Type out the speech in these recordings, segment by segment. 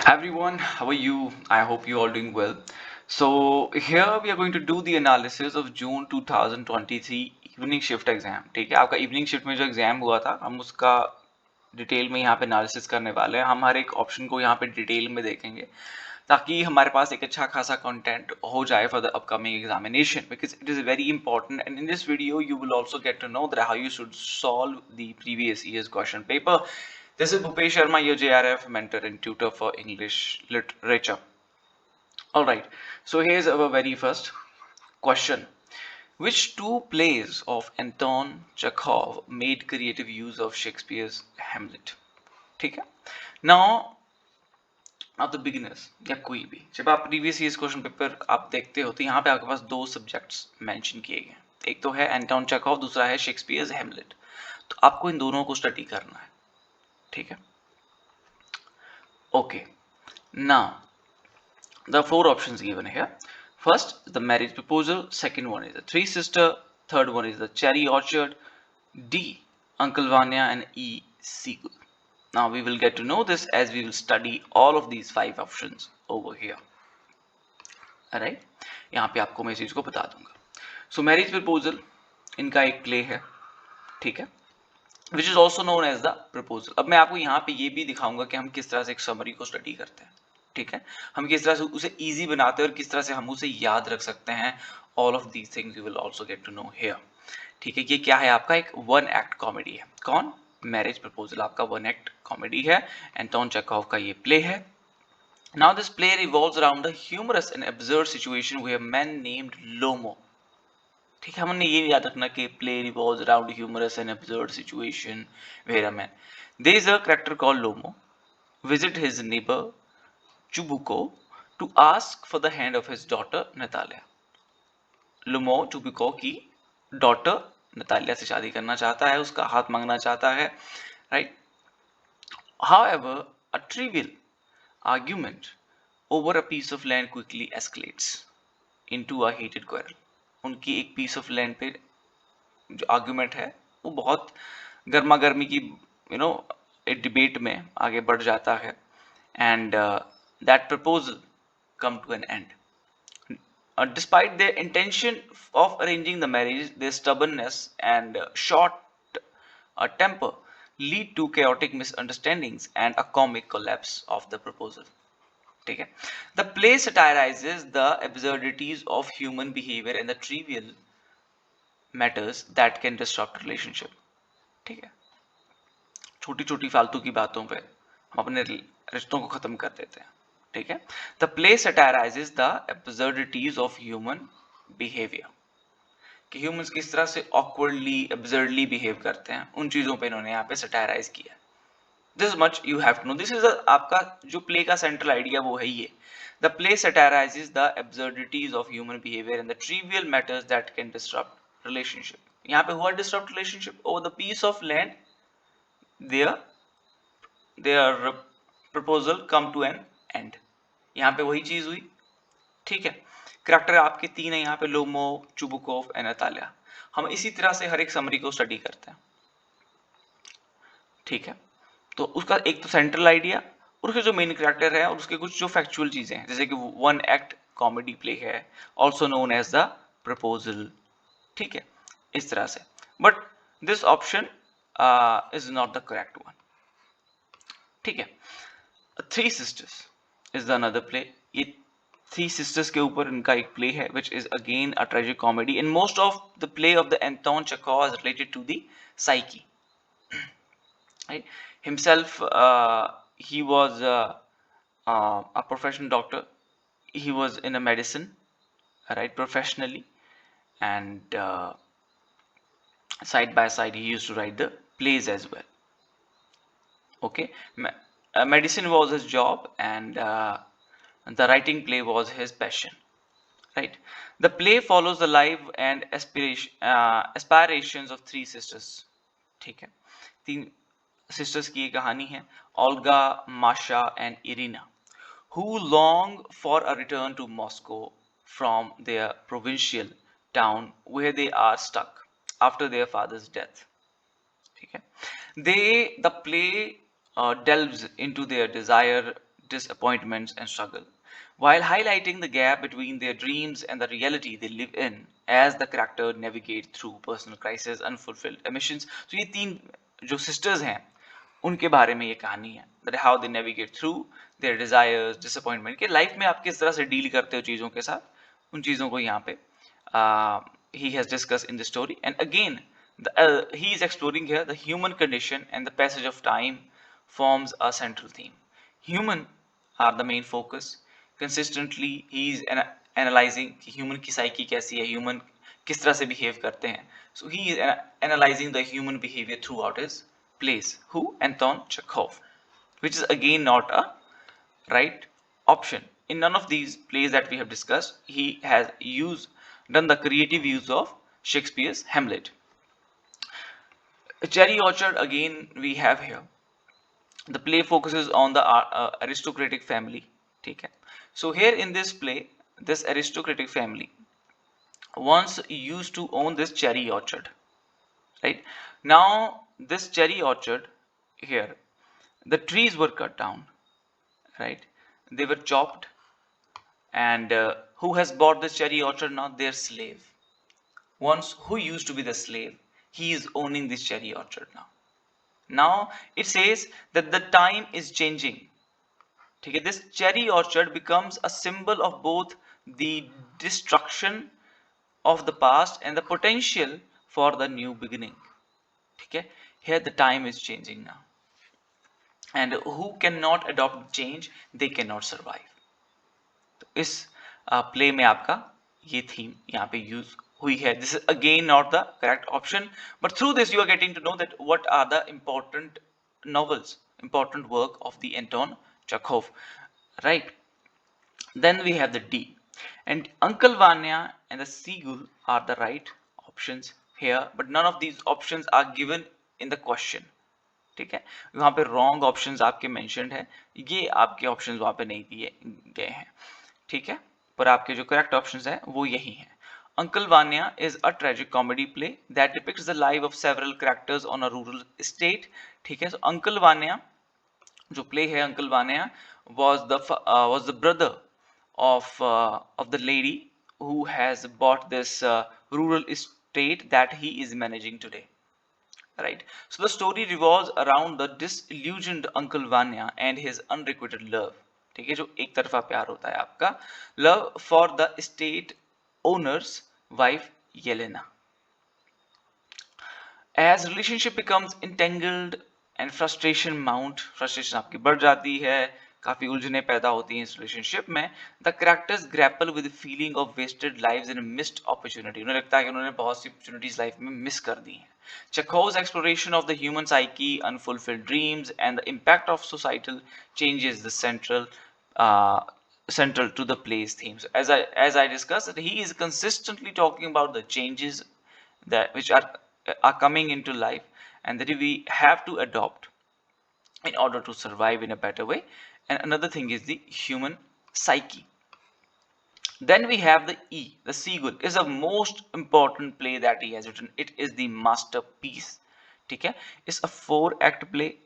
Everyone, how are you? I hope you all doing well. So here we are going to do the analysis of June 2023 evening shift exam. ठीक है, आपका evening shift में जो exam हुआ था हम उसका डिटेल में यहाँ पे एनालिसिस करने वाले हैं। हम हर एक ऑप्शन को यहाँ पे डिटेल में देखेंगे ताकि हमारे पास एक अच्छा खासा कंटेंट हो जाए for the upcoming examination, because it is very important and in this video you will also get to know that how you should solve the previous years question paper. This is Bhupesh Sharma, your JRF mentor and tutor for English literature. Alright, so here's our very first question. Which two plays of Anton Chekhov made creative use of Shakespeare's Hamlet? ठीक है. Now, आप the beginners या कोई भी जब आप previous years question paper आप देखते हो तो यहाँ पे आपके पास दो सब्जेक्ट्स मेंशन किए गए हैं. एक तो है एंटोन चेखव, दूसरा है शेक्सपियर्स हेमलेट. तो आपको इन दोनों को स्टडी करना है. ठीक है. Okay, now the four options given here. First, the marriage proposal. Second one is the three sister. Third one is the cherry orchard. D, Uncle Vanya, and E, seagull. Now we will get to know this as we will study all of these five options over here. Alright, यहाँ पे आपको मैं इस चीज को बता दूंगा. So marriage proposal इनका एक प्ले है. ठीक है, which is also known as the proposal. अब मैं आपको यहाँ पे ये भी दिखाऊंगा कि हम किस तरह से एक समरी को स्टडी करते हैं. ठीक है, हम किस तरह से उसे इजी बनाते हैं और किस तरह से हम उसे याद रख सकते हैं. All of these things you will also get to know here. ठीक है, ये क्या है आपका एक वन एक्ट कॉमेडी है. कौन? मैरिज प्रपोजल आपका वन एक्ट कॉमेडी है. एंटोन चेखव का ये प्ले है. Now this play revolves around a humorous and absurd situation where a man named Lomo. ठीक है, हमने ये याद रखना कि play revolves around humorous and absurd situation where a man, there is a character called Lomo, visit his neighbor Chubuko to ask for the hand of his daughter Natalia. Lomo Chubuko की daughter Natalia से शादी करना चाहता है, उसका हाथ मांगना चाहता है, right? However, a trivial argument over a piece of land quickly escalates into a heated quarrel. उनकी एक पीस ऑफ लैंड पे जो आर्ग्यूमेंट है वो बहुत गर्मा गर्मी की एक डिबेट में आगे बढ़ जाता है. And that proposal come to an end. Despite their intention of arranging the marriage, their stubbornness and short temper lead to chaotic misunderstandings and a comic collapse of the proposal. ठीक है, the play satirizes the absurdities of human behavior and the trivial matters that can disrupt relationship. ठीक है, छोटी छोटी फालतू की बातों पे हम अपने रिश्तों को खत्म कर देते हैं. ठीक है, the play satirizes the absurdities of human behavior. कि ह्यूमंस किस तरह से awkwardly, absurdly behave करते हैं, उन चीजों पे इन्होंने यहाँ पे satirize किया. This much you have to know. This is आपका जो प्ले का सेंट्रल आइडिया वो है ये. The play satirizes the absurdities of human behavior and the trivial matters that can disrupt relationship. यहाँ पे हुआ disrupt relationship over the piece of land. Their proposal come to an end. यहाँ पे वही चीज हुई. ठीक है, करेक्टर आपके तीन है यहाँ पे, लोमो, चुबुकोव एंड नतालिया. हम इसी तरह से हर एक समरी को स्टडी करते हैं. ठीक है, तो उसका एक तो सेंट्रल आइडिया और उसके जो मेन कैरेक्टर है और उसके कुछ जो फैक्चुअल चीजें हैं, जैसे कि वन एक्ट कॉमेडी प्ले है, also known as the proposal. ठीक है, इस तरह से. But this option is not the correct one. ठीक है, three sisters is the another play. ये थ्री सिस्टर्स के ऊपर इनका एक प्ले है which is again a tragic comedy. In most of the play of the Anton Chekhov is related to the psyche. Right? Himself, he was a professional doctor. He was in a medicine, right, professionally, and side by side he used to write the plays as well. Okay, medicine was his job, and the writing play was his passion. Right. The play follows the life and aspirations of three sisters. ठीक है, तीन sisters की ये कहानी है, Olga, Masha and Irina, who long for a return to Moscow from their provincial town where they are stuck after their father's death. ठीक है, the play delves into their desire, disappointments, and struggle, while highlighting the gap between their dreams and the reality they live in as the character navigate through personal crisis, unfulfilled ambitions. So ये तीन जो sisters हैं उनके बारे में ये कहानी है, that how they navigate through their desires, disappointment, कि लाइफ में आप किस तरह से डील करते हो चीज़ों के साथ, उन चीज़ों को यहाँ पे he has discussed in the story. And again he is exploring here the human condition, and the passage of time forms a central theme. Human are the main focus. Consistently he is analyzing कि human की psyche कैसी है, human किस तरह से behave करते हैं. So he is analyzing the human behavior throughout his plays. Who? Anton Chekhov, which is again not a right option. In none of these plays that we have discussed, he has done the creative use of Shakespeare's Hamlet. Cherry Orchard, again we have here. The play focuses on the aristocratic family. Okay. So here in this play, this aristocratic family once used to own this cherry orchard. Right. Now this cherry orchard here, the trees were cut down. Right. They were chopped. And who has bought this cherry orchard now? Their slave. Once who used to be the slave, he is owning this cherry orchard now. Now it says that the time is changing. Okay, this cherry orchard becomes a symbol of both the destruction of the past and the potential for the new beginning. Okay, here the time is changing now. And who cannot adopt change, they cannot survive. तो इस play में आपका ये theme यहाँ पे use हुई है. This is again not the correct option, but through this you are getting to know that what are the important novels, important work of the Anton Chekhov, right? Then we have the D, and Uncle Vanya and the Seagull are the right options here, but none of these options are given in the question. ठीक है, वहां पे wrong options आपके mentioned है, ये आपके options वहां पे नहीं दिए गए हैं. ठीक है, पर आपके जो करेक्ट ऑप्शंस हैं वो यही हैं. Uncle Vanya is a tragic comedy play that depicts the life of several characters on a rural estate. ठीक है, so Uncle Vanya जो play है, Uncle Vanya was the brother of the lady who has bought this rural estate that he is managing today. Right, so the story revolves around the disillusioned Uncle Vanya and his unrequited love. ठीक है, जो एक तरफा प्यार होता है आपका, love for the estate owner's wife Yelena. As relationship becomes entangled and frustration आपकी बढ़ जाती है, काफी उलझने पैदा होती हैं इस रिलेशनशिप में. The characters grapple with feeling of wasted lives and missed opportunity. उन्हें लगता है कि उन्होंने बहुत सी अपॉर्चुनिटीज लाइफ में मिस कर दी हैं. Chekhov's exploration of the human psyche, unfulfilled dreams, and the impact of societal changes the central to the play's themes. As I discussed, he is consistently talking about the changes that which are coming into life and that we have to adopt in order to survive in a better way. And another thing is the human psyche. Then we have the E. The Seagull is the most important play that he has written. It is the masterpiece. ठीक है, it's a 4-act play,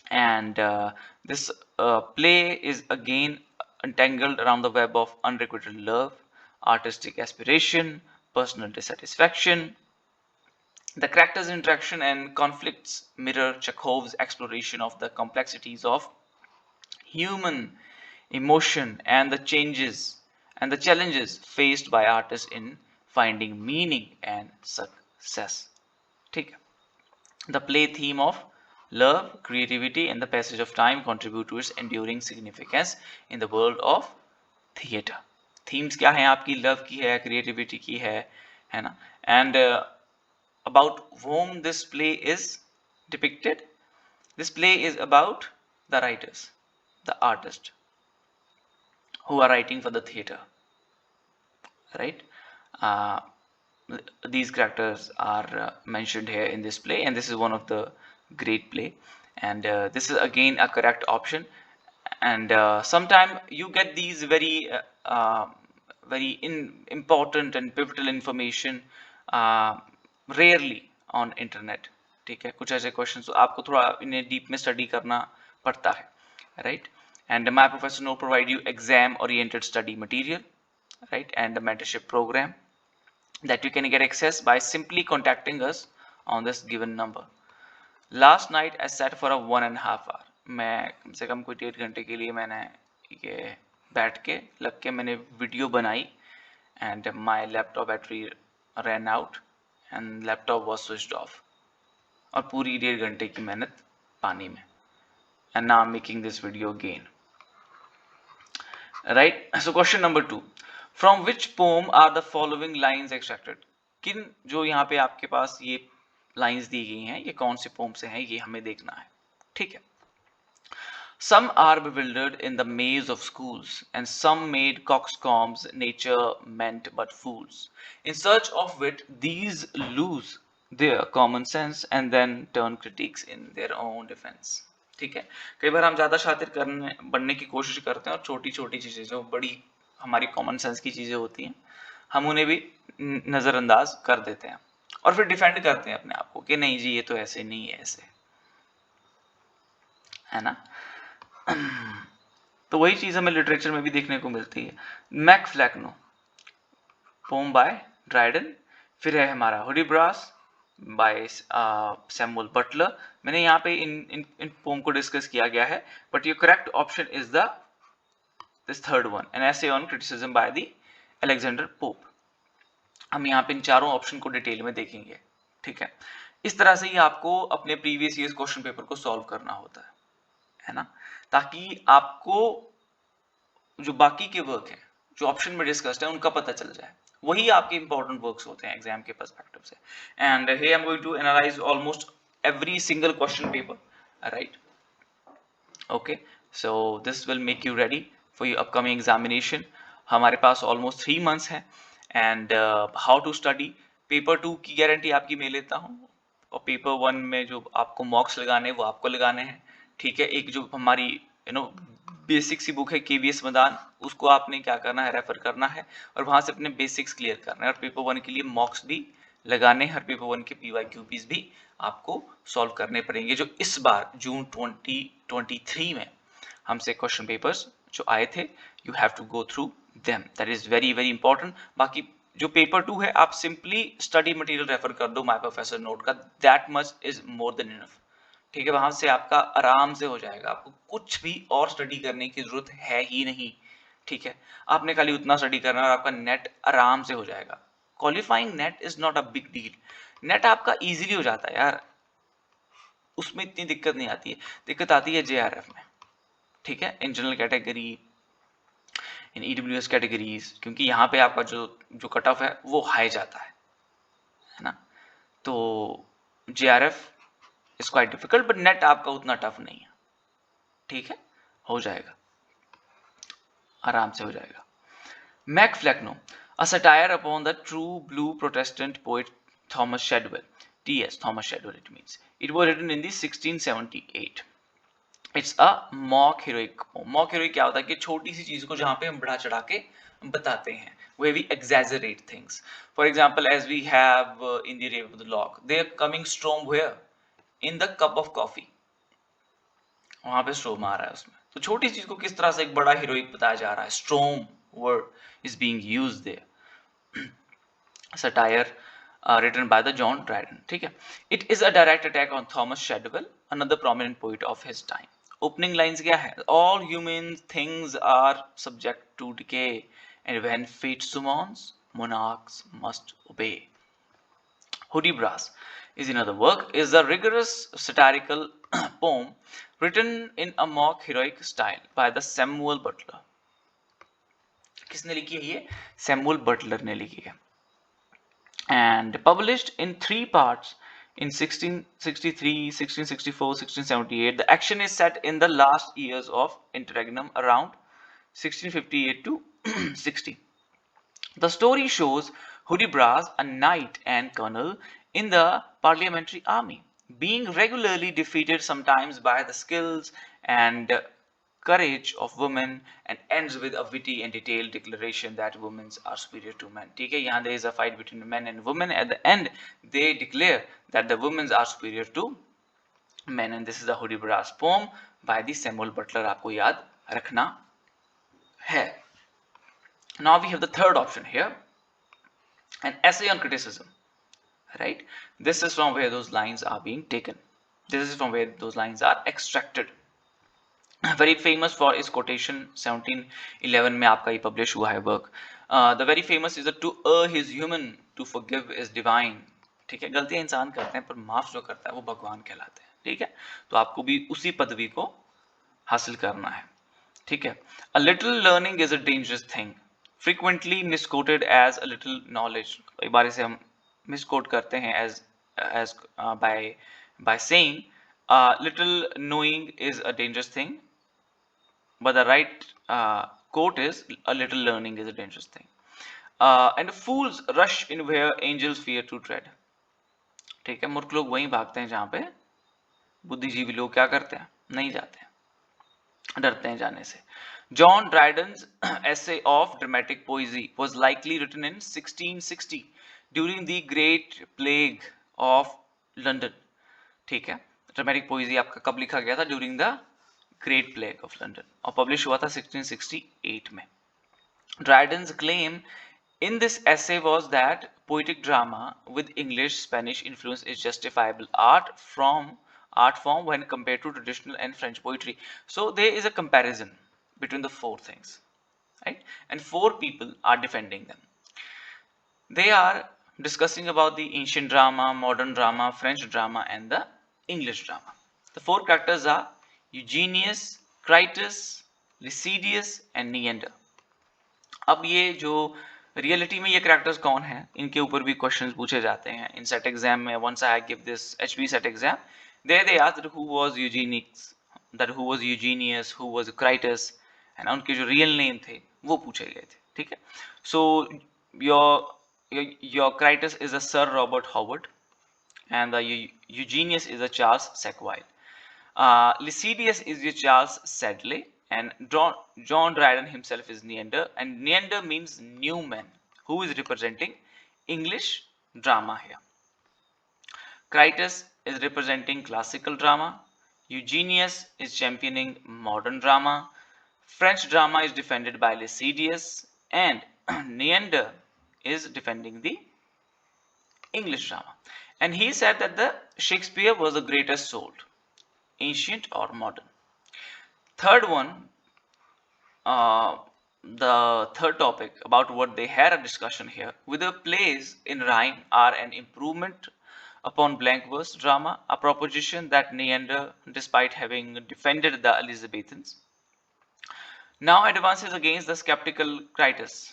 and this play is again entangled around the web of unrequited love, artistic aspiration, personal dissatisfaction. The characters' interaction and conflicts mirror Chekhov's exploration of the complexities of human emotion and the challenges faced by artists in finding meaning and success. ठीक है, the play theme of love, creativity, and the passage of time contribute to its enduring significance in the world of theatre. Themes क्या हैं आपकी? love की है, creativity की है ना? And about whom this play is depicted? This play is about the writers, the artists who are writing for the theatre, right? These characters are mentioned here in this play, and this is one of the great play, and this is again a correct option. And sometime you get these very important and pivotal information rarely on internet. ठीक है, कुछ ऐसे question तो आपको थोड़ा इन्हें deep में study करना पड़ता है, right? and my professor will provide you exam oriented study material, right, and the mentorship program that you can get access by simply contacting us on this given number. Last night I sat for a 1.5 hour. मैं कम से कम कोई 1.5 घंटे के लिए मैंने ये बैठ के लग के मैंने वीडियो बनाई, and my laptop battery ran out and laptop was switched off, और पूरी 1.5 घंटे की मेहनत पानी में, and now I'm making this video again. Right, so question number 2, from which poem are the following lines extracted? किन जो यहाँ पे आपके पास ये लाइंस दी गई हैं, ये कौन से पोम से हैं, ये हमें देखना है, ठीक है. Some are bewildered in the maze of schools, and some made coxcombs nature meant but fools. In search of wit, these lose their common sense and then turn critics in their own defense. ठीक है, कई बार हम ज्यादा शातिर करने बनने की कोशिश करते हैं और छोटी छोटी चीजें जो बड़ी हमारी कॉमन सेंस की चीजें होती हैं, हम उन्हें भी नजरअंदाज कर देते हैं और फिर डिफेंड करते हैं अपने आप को कि नहीं जी ये तो ऐसे नहीं है, ऐसे है ना. तो वही चीज हमें लिटरेचर में भी देखने को मिलती है. Mac Flecknoe, poem by Dryden. फिर है हमारा हुडीब्रास बाय सैमुअल बटलर. मैंने यहाँ पे इन पोम को डिस्कस किया गया है, but your correct option is this third one, an essay on criticism by the Alexander pope. हम यहाँ पे इन चारों ऑप्शन को डिटेल में देखेंगे, ठीक है. इस तरह से ही आपको अपने प्रीवियस ईयर्स क्वेश्चन पेपर को सॉल्व करना होता है ना, ताकि आपको जो बाकी के वर्क हैं जो ऑप्शन में डिस्कस्ड है उनका पता चल जाए. वही आपके इंपॉर्टेंट वर्क्स होते हैं एग्जाम के पर्सपेक्टिव से. And here I am going to analyse almost every single question paper, right. Okay, so this will make you ready for your upcoming examination. हमारे पास ऑलमोस्ट 3 months है. And how to study, paper 2 की guarantee आपकी मैं लेता हूँ, और paper 1 में जो आपको मॉक्स लगाने हैं वो आपको लगाने हैं, ठीक है. एक जो हमारी बेसिक सी बुक है केवीएस मैदान, उसको आपने क्या करना है, रेफर करना है और वहां से अपने बेसिक्स क्लियर करना है. और पेपर 1 के लिए मॉक्स भी लगाने हैं और पेपर 1 के पीवाईक्यूपीज भी आपको सॉल्व करने पड़ेंगे, जो इस बार जून 2023 में हमसे क्वेश्चन पेपर्स जो आए थे. You have to go through them, that is very very important. बाकी जो पेपर 2 है आप सिंपली स्टडी मटेरियल रेफर कर दो माय प्रोफेसर नोट का, that much is more than enough, ठीक है. वहां से आपका आराम से हो जाएगा, आपको कुछ भी और स्टडी करने की जरूरत है ही नहीं, ठीक है. आपने खाली उतना स्टडी करना है और आपका नेट आराम से हो जाएगा. Qualifying net is not a big deal. Net आपका इजीली हो जाता है यार, उसमें इतनी दिक्कत नहीं आती है. दिक्कत आती है जेआरएफ में, ठीक है, in general category, in EWS categories, क्योंकि यहाँ पे आपका जो कट ऑफ है वो हाई जाता है ना. तो JRF is quite difficult, but net आपका उतना टफ नहीं है, ठीक है, हो जाएगा, आराम से हो जाएगा. Mac Flecknoe, a satire upon the true blue Protestant poet Thomas Shadwell, TS Thomas Shadwell it means. It was written in the 1678. It's a mock heroic. Mock heroic क्या होता है कि छोटी सी चीज को जहां पे हम बढ़ा चढ़ा के बताते हैं, where we exaggerate things. For example, as we have in the Rave of the Lock, they are coming storm where? In the cup of coffee. वहां पे स्ट्रोम आ रहा है उसमें. तो छोटी चीज को किस तरह से एक बड़ा हीरोइक बताया जा रहा है. Storm word is being used there. Satire written by the John Dryden, ठीक है. It is a direct attack on Thomas Shadwell, another prominent poet of his time. Opening lines क्या है? All human things are subject to decay, and when fate summons, monarchs must obey. Hudibras is another work, is a rigorous satirical poem written in a mock heroic style by the Samuel Butler. किसने लिखी है ये? Samuel Butler ने लिखी है. And published in 3 parts in 1663, 1664, 1678. The action is set in the last years of interregnum around 1658 to 60. The story shows Hudibras, a knight and colonel in the parliamentary army, being regularly defeated sometimes by the skills and courage of women, and ends with a witty and detailed declaration that women are superior to men. ठीक है, यहाँ there is a fight between men and women. At the end, they declare that the women are superior to men, and this is the Hudibras poem by the Samuel Butler. आपको याद रखना है. Now we have the third option here, an essay on criticism, right? This is from where those lines are being taken. This is from where those lines are extracted. Very famous for its quotation. 1711 में आपका ये publish हुआ है work. The very famous is that to err is human, to forgive is divine. ठीक है, गलतियां इंसान करते हैं पर माफ जो करता है वो भगवान कहलाते हैं. ठीक है, तो आपको भी उसी पदवी को हासिल करना है. ठीक है. A little learning is a dangerous thing, frequently misquoted as a little knowledge. कई बार इसे हम misquote करते हैं as by saying little knowing is a dangerous thing, but the right quote is a little learning is a dangerous thing. And fools rush in where angels fear to tread. ठीक है, मूर्ख लोग वहीं भागते हैं जहां पे बुद्धिजीवी लोग क्या करते हैं, नहीं जाते हैं, डरते हैं जाने से. John Dryden's essay of dramatic poesy was likely written in 1660 during the Great Plague of London. ठीक है, ड्रामेटिक पोइजी आपका कब लिखा गया था? During the great plague of London, और पब्लिश हुआ था 1668 में. Dryden's claim in this essay was that poetic drama with English Spanish influence is justifiable art form when compared to traditional and French poetry. So there is a comparison between the four things, right? And four people are defending them. They are discussing about the ancient drama, modern drama, French drama, and the English drama. The four characters are Eugenius, Critus, Lycidius, and Neander. अब ये जो reality में ये characters कौन हैं, इनके ऊपर भी क्वेश्चंस पूछे जाते हैं इन सेट एग्जाम में. Once I give this HB SET exam, there they asked who was Eugenius, who was Crites, and उनके जो रियल नेम थे वो पूछे गए थे. ठीक है, सो your Critus is a Sir Robert Howard, and the Eugenius is a Charles Sackville. Lycidius is your Charles Sedley, and John Dryden himself is Neander, and Neander means new man, who is representing English drama here. Critus is representing classical drama. Eugenius is championing modern drama. French drama is defended by Lycidius, and Neander is defending the English drama. And he said that the Shakespeare was the greatest sold, ancient or modern. Third one, the third topic about what they had a discussion here, whether plays in rhyme are an improvement upon blank verse drama, a proposition that Neander, despite having defended the Elizabethans, now advances against the skeptical Critus,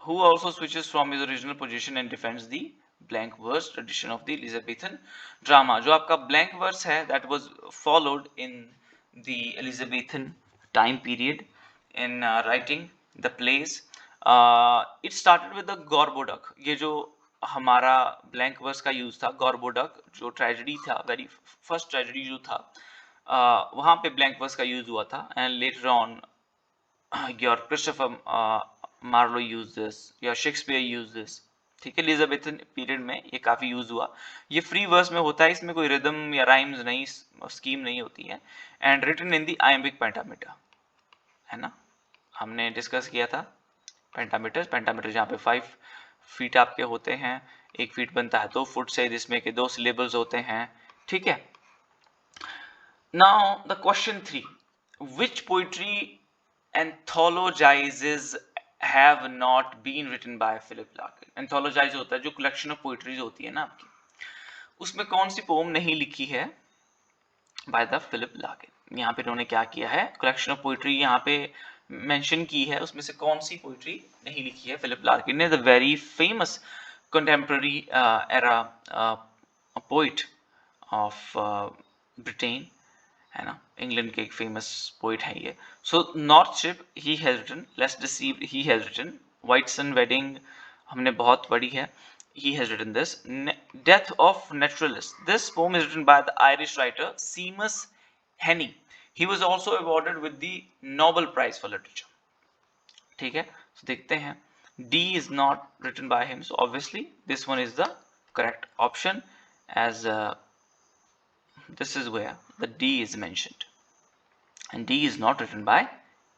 who also switches from his original position and defends the blank verse tradition of the Elizabethan drama. जो आपका blank verse है, that was followed in the Elizabethan time period in writing the plays. It started with the Gorboduc. ये जो हमारा blank verse का use था, Gorboduc जो tragedy था, very first tragedy जो था, वहाँ पे blank verse का use हुआ था, and later on your Christopher Marlowe used this, your Shakespeare used this. ठीक है, एलिजाबेथन पीरियड में ये काफी यूज हुआ. ये फ्री वर्स में होता है, इसमें कोई रिदम या राइम्स नहीं, स्कीम नहीं होती है, and written in the iambic pentameter, है ना, हमने डिस्कस किया था पेंटामीटर जहाँ पे 5 फीट आपके होते हैं, 1 फीट बनता है 2 फुट से, जिसमें के 2 सिलेबल्स होते हैं. ठीक है. Now the question 3, which poetry anthologizes have not been written by Philip Larkin. Anthologize होता है जो collection of poetries होती है ना आपकी, उसमें कौन सी पोम नहीं लिखी है by the Philip Larkin. यहाँ पे उन्होंने क्या किया है, collection of poetry यहाँ पे mention की है, उसमें से कौन सी poetry नहीं लिखी है फिलिप लार्किन ने. The very famous contemporary era poet of Britain, है ना, इंग्लैंड के एक फेमस पोइट है ये. So north ship he has written, less deceived he has written, Whitsun wedding हमने बहुत पढ़ी है, he has written this. Death of Naturalist, this poem is written by the Irish writer Seamus Heaney. He was also awarded with the Nobel Prize for Literature. ठीक है, so देखते हैं. D is not written by him, so obviously this one is the correct option, as this is where the D is mentioned. and D is not written by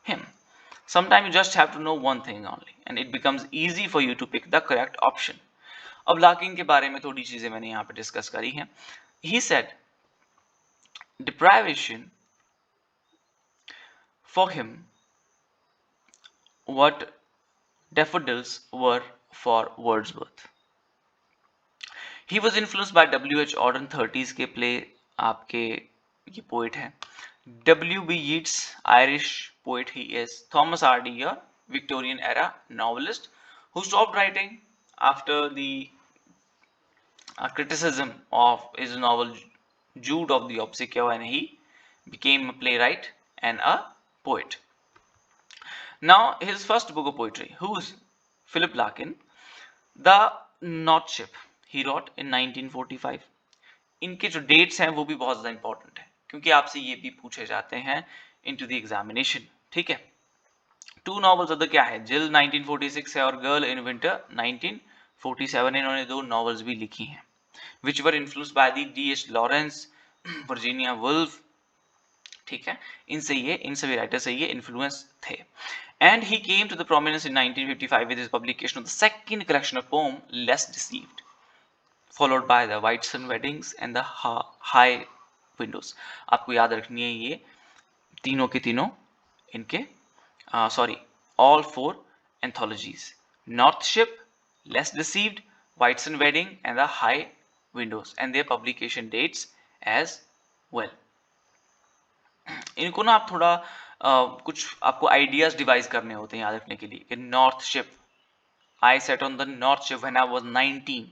him. Sometimes you just have to know one thing only and it becomes easy for you to pick the correct option. अब locking के बारे में थोड़ी चीजें मैंने यहाँ पे discuss करी हैं. He said deprivation for him what daffodils were for Wordsworth. He was influenced by W.H. Auden 30s के प्ले आपके ये पोइट हैं. W.B. Yeats, Irish poet he is. Thomas R.D. a Victorian era novelist who stopped writing after the criticism of his novel Jude of the Obsequio, and he became a playwright and a poet. Now his first book of poetry, who's Philip Larkin, The North Ship, he wrote in 1945. इनके जो dates हैं वो भी बहुत ज़्यादा important है क्योंकि आपसे ये भी पूछे जाते हैं इनटू द एग्जामिनेशन. ठीक है. टू नॉवेल्स अदर क्या है, जिल 1946 है और गर्ल इन विंटर 1947. इन्होंने दो नॉवेल्स भी लिखी हैं which were influenced by the D.H. Lawrence, Virginia Woolf. ठीक है. इनसे ये इन सभी राइटर से ये इन्फ्लुएंस थे. And he came to the prominence in 1955 with his publication of the second collection of poem, Less Deceived, followed by the White Sun Weddings and the High Windows. आपको याद रखनी है ये तीनों के तीनों इनके all four anthologies: North Ship, Less Deceived, White Sun Wedding and the High Windows, and their publication dates as well. इनको ना आप थोड़ा कुछ आपको आइडियाज डिवाइस करने होते हैं याद रखने के लिए कि north ship, I set on the north ship when I was 19,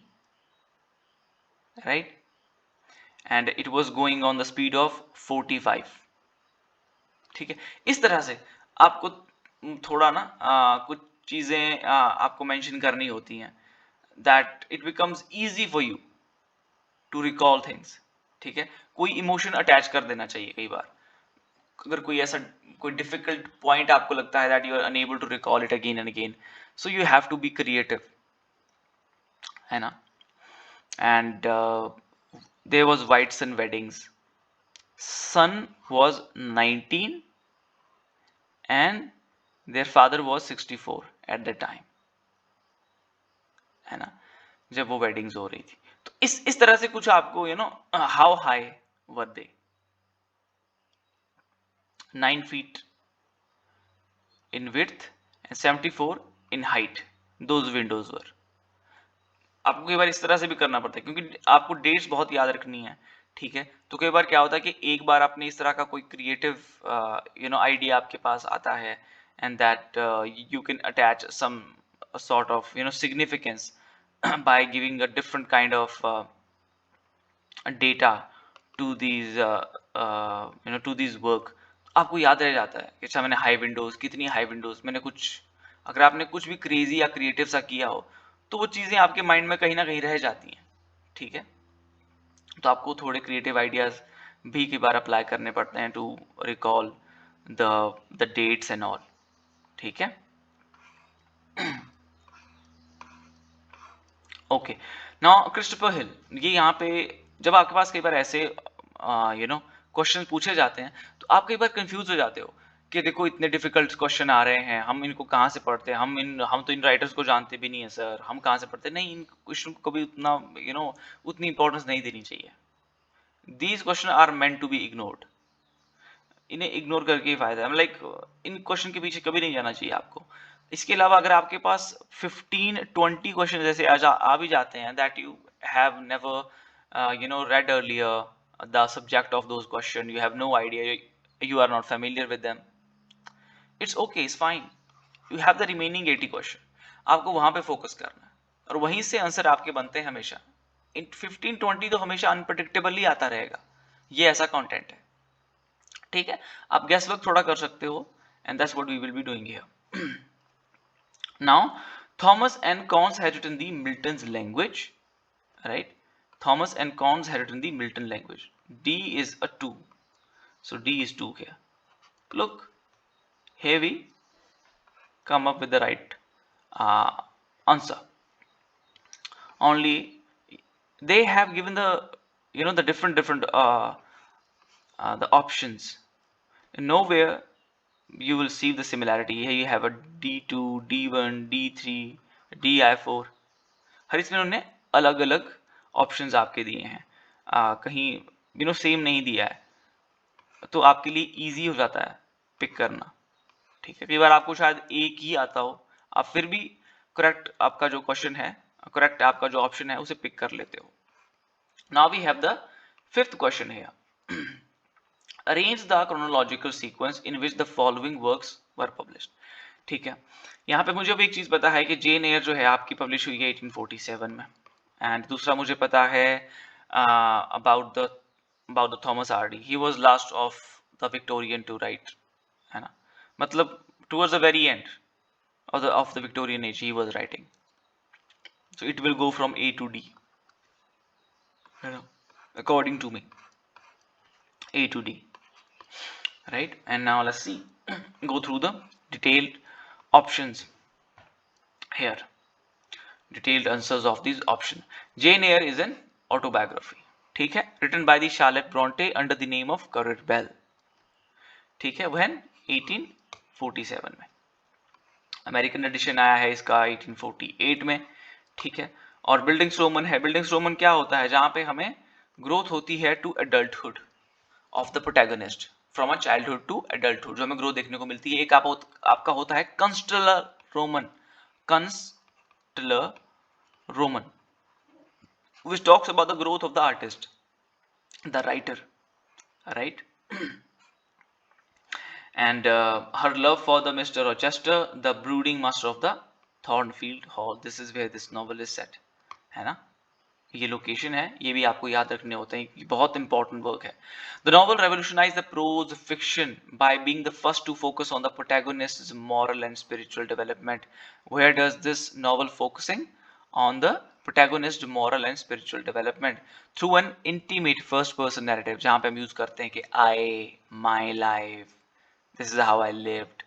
right, and it was going on the speed of 45. ठीक है. इस तरह से आपको थोड़ा ना कुछ चीजें आपको मेंशन करनी होती हैं that it becomes easy for you to recall things. ठीक है. कोई इमोशन अटैच कर देना चाहिए कई बार. अगर कोई ऐसा कोई डिफिकल्ट पॉइंट आपको लगता है that you are unable to recall it again and again, so you have to be creative, है ना. And there was Whitsun weddings. Son was 19 and their father was 64 at the time, है ना, जब वो weddings हो रही थी. तो इस तरह से कुछ आपको you know how high were they, 9 feet in width and 74 in height those windows were. आपको कई बार इस तरह से भी करना पड़ता है क्योंकि आपको डेट्स बहुत याद रखनी है. ठीक है. तो कई बार क्या होता है कि एक बार आपने इस तरह का कोई क्रिएटिव यू नो आइडिया आपके पास आता है and that you can attach some sort of you know significance by giving a different kind of data to these you know to these work. आपको याद रह जाता है कि अच्छा मैंने हाई विंडोज, कितनी हाई विंडोज, मैंने कुछ, अगर आपने कुछ भी क्रेजी या क्रिएटिव सा किया हो तो वो चीजें आपके माइंड में कहीं ना कहीं रह जाती हैं. ठीक है. तो आपको थोड़े क्रिएटिव आइडियाज भी कई बार अप्लाई करने पड़ते हैं to recall the dates and all. ठीक है. ओके. नाउ क्रिस्टोफर हिल, ये यहाँ पे जब आपके पास कई बार ऐसे यू नो क्वेश्चन पूछे जाते हैं तो आप कई बार कंफ्यूज हो जाते हो कि देखो इतने डिफिकल्ट क्वेश्चन आ रहे हैं, हम इनको कहाँ से पढ़ते हैं, हम तो इन राइटर्स को जानते भी नहीं है सर, हम कहाँ से पढ़ते हैं. नहीं, इन क्वेश्चन को कभी उतना यू नो उतनी इंपॉर्टेंस नहीं देनी चाहिए. These question are meant to be ignored. इन्हें इग्नोर करके ही फायदा है. लाइक इन क्वेश्चन के पीछे कभी नहीं जाना चाहिए आपको. इसके अलावा अगर आपके पास 15-20 क्वेश्चन जैसे आ भी जाते हैं that you have never you know red earlier, the subject of those questions, you have no idea, you are not familiar with them, it's okay, it's fine. You have the remaining 80 question. आपको वहां पे focus करना है और वहीं से answer आपके बनते हैं हमेशा. इन 15-20 तो हमेशा अनप्रडिक्टेबल ही आता रहेगा. ये ऐसा कंटेंट है. ठीक है. आप गेस वर्क थोड़ा कर सकते हो and that's what we will be doing here. Now Thomas and Cons had written the Milton's language, right. Thomas and Cons had written the Milton language. D is a 2. So D is 2 here. Look, here we come up with the right answer. Only they have given the you know the different the options. nowhere you will see the similarity. Here you have a D2, D1, D3, DI4. हर इसमें उन्होंने अलग अलग options आपके दिए हैं, कहीं same नहीं दिया है, तो आपके लिए इजी हो जाता है पिक करना। ठीक है, कई बार आपको शायद एक ही आता हो, आप फिर भी करेक्ट आपका जो क्वेश्चन है, करेक्ट आपका जो ऑप्शन है उसे पिक कर लेते हो। Now we have the fifth question here. Arrange the chronological sequence in which the following works were published. ठीक है, यहाँ पे मुझे अब एक चीज पता है कि जेन एयर जो है आपकी पब्लिश हुई है 1847 में, एंड दूसरा मुझे पता है about the Thomas Hardy, he was last of the Victorian to write, है ना, मतलब towards the very end of the Victorian age he was writing. So it will go from A to D, you know, according to me, A to D, right? And now let's see, go through the detailed options here, detailed answers of these options. Jane Eyre is an autobiography, ठीक है, written by the Charlotte Bronte under the name of Currer Bell, ठीक है, when 1847 में। American addition आया है इसका 1848 में, ठीक है। और बिल्डिंग्स रोमन है। बिल्डिंग्स रोमन क्या होता है, जहां पे हमें ग्रोथ होती है to adulthood of the protagonist, from a childhood to adulthood, जो हमें ग्रोथ देखने को मिलती है। एक आपका होता है kunstlerroman, kunstlerroman, which talks about the growth of the artist, the writer, right? And her love for the Mr. Rochester, the brooding master of the Thornfield Hall. This is where this novel is set, है ना, ये location है, ये भी आपको याद रखने होते हैं, ये बहुत इंपॉर्टेंट वर्क है। The novel revolutionized the prose fiction by being the first to focus on the protagonist's moral and spiritual development. Where does this novel focusing on the protagonist's moral and spiritual development through an intimate first person narrative, जहाँ पे हम use करते हैं कि I, my life, this is how I lived,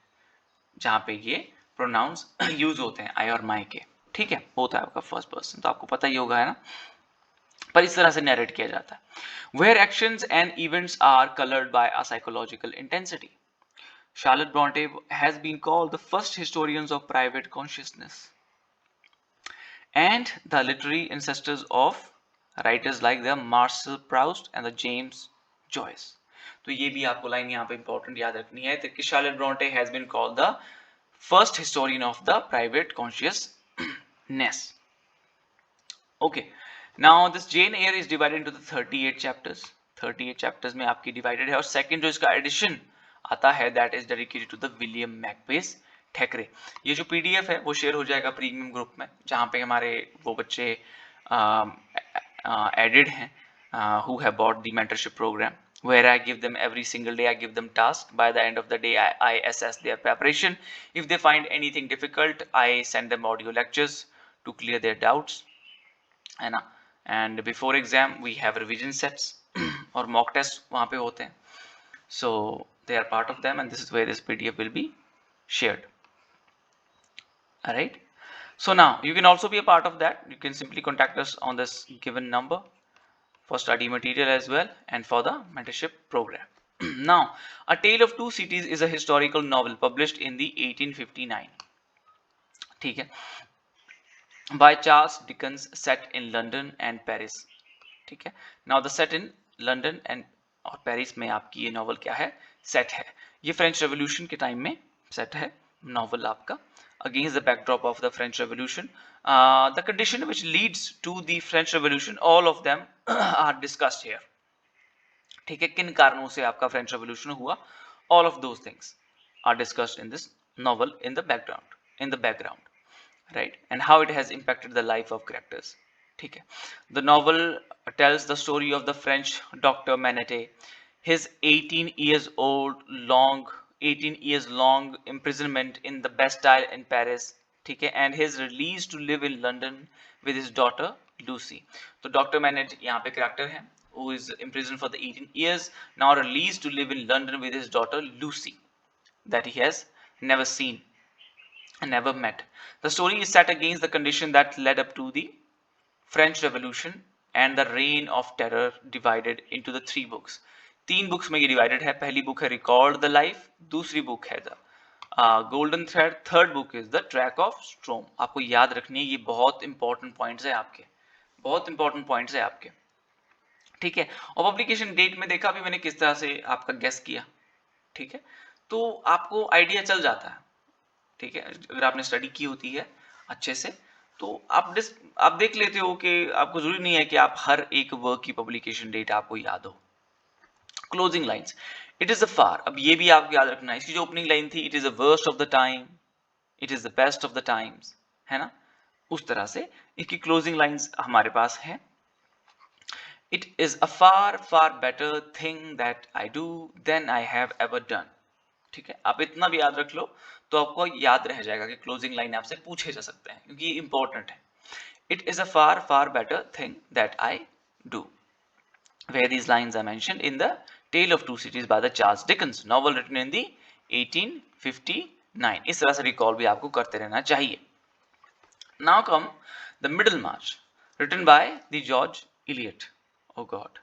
जहाँ पे ये pronounce use होते हैं आई और माई के, ठीक है, होता है आपका फर्स्ट पर्सन, तो आपको पता ही होगा, है ना, पर इस तरह से नरेट किया जाता है। Where actions and events are coloured by a psychological intensity. Charlotte Bronte has been called the first historians of private consciousness and the literary ancestors of writers like the Marcel Proust and the James Joyce. तो ये भी आपको line यहाँ पे important याद रखनी है कि Charlotte Bronte has been called the first historian of the private consciousness. Okay, now this Jane Eyre is divided into the 38 chapters. 38 chapters में आपकी divided है, और second जो इसका edition आता है that is dedicated to the William Makepeace Thackeray. ये जो PDF है वो शेयर हो जाएगा प्रीमियम ग्रुप में, जहाँ पे हमारे वो बच्चे एडेड हैं who have bought the mentorship program, where I give them every single day, I give them task. By the end of the day, I assess their preparation. If they find anything difficult, I send them audio lectures to clear their doubts, है ना। And before exam, we have revision sets और mock tests वहाँ पे होते हैं. So they are part of them, and this is where this PDF will be shared. All right. So now you can also be a part of that. You can simply contact us on this given number for study material as well and for the mentorship program. Now, A Tale of Two Cities is a historical novel published in the 1859, ठीक है, by Charles Dickens, set in London and Paris, ठीक है। Now the set in London and और Paris में आपकी ये novel क्या है, सेट है। ये फ्रेंच रेवोल्यूशन के टाइम में सेट है नॉवल आपका, against the backdrop of the French Revolution. The condition which leads to the French Revolution, all of them are discussed here. ठीक है, किन कारणों से आपका फ्रेंच रेवोल्यूशन हुआ, all of those things are discussed in this novel in the background, right, and how it has impacted the life of characters. ठीक है, the novel tells the story of the French doctor Manette, his 18 years long imprisonment in the Bastille in Paris, ठीक है, and his release to live in London with his daughter Lucy. तो doctor MANET यहाँ पे character है, who is imprisoned for the 18 years, now released to live in London with his daughter Lucy, that he has never seen and never met. The story is set against the condition that led up to the French Revolution and the reign of terror, divided into the three books. 3 books में ये divided है। पहली book है record the life, दूसरी book है the golden thread, third book is the track of स्ट्रोम। आपको याद रखनी है, ये बहुत इंपॉर्टेंट पॉइंट्स है आपके, बहुत इंपॉर्टेंट पॉइंट्स है आपके, ठीक है। और पब्लिकेशन डेट में देखा भी मैंने किस तरह से आपका गेस किया, ठीक है, तो आपको आइडिया चल जाता है, ठीक है, अगर आपने स्टडी की होती है अच्छे से तो आप देख लेते हो कि आपको जरूरी नहीं है कि आप हर एक वर्क की पब्लिकेशन डेट आपको याद हो। Closing lines, it is a farce, अब ये भी आपको याद रखना है, इसकी जो ओपनिंग लाइन थी, it is the worst of the time, it is the best of the times, है ना, उस तरह से इसकी क्लोजिंग लाइंस हमारे पास है। It is a far far better thing that I do than I have ever done, ठीक है, आप इतना भी याद रख लो तो आपको याद रह जाएगा कि क्लोजिंग लाइन आपसे पूछे जा सकते हैं क्योंकि ये इंपॉर्टेंट है। It is a far far better thing that I do, where these lines are mentioned in the Tale of Two Cities by the Charles Dickens novel written in the 1859। इस तरह से रिकॉल भी आपको करते रहना चाहिए। Now come the Middlemarch written by the George Eliot, oh god,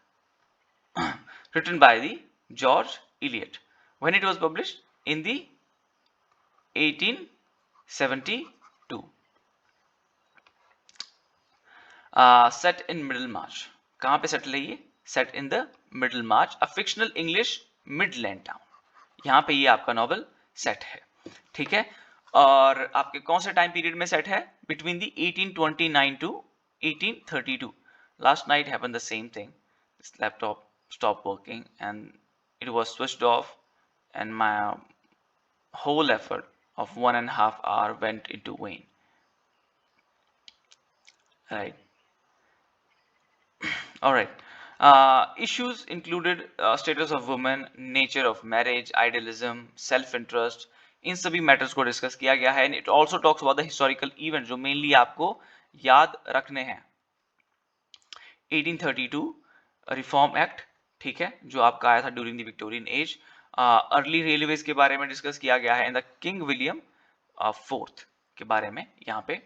written by the George Eliot, when it was published in the 1872, set in Middlemarch, कहाँ पे सेटल है ये, set in the Middlemarch, a fictional English Midland town, यहाँ पे ये आपका novel set है, ठीक है। और आपके कौन से टाइम पीरियड में सेट है, between the 1829 to 1832। Last night happened the same thing, this laptop stopped working and it was switched off and my whole effort of 1.5 hour went into vain, right? All right. Issues included status of women, nature of marriage, idealism, self-interest, इन सभी matters को discuss किया गया है। And it also talks about the historical event जो mainly आपको याद रखने हैं। 1832 रिफॉर्म एक्ट, ठीक है, जो आपका आया था during the Victorian age. Early railways के बारे में डिस्कस किया गया है। And the king William fourth के बारे में यहाँ पे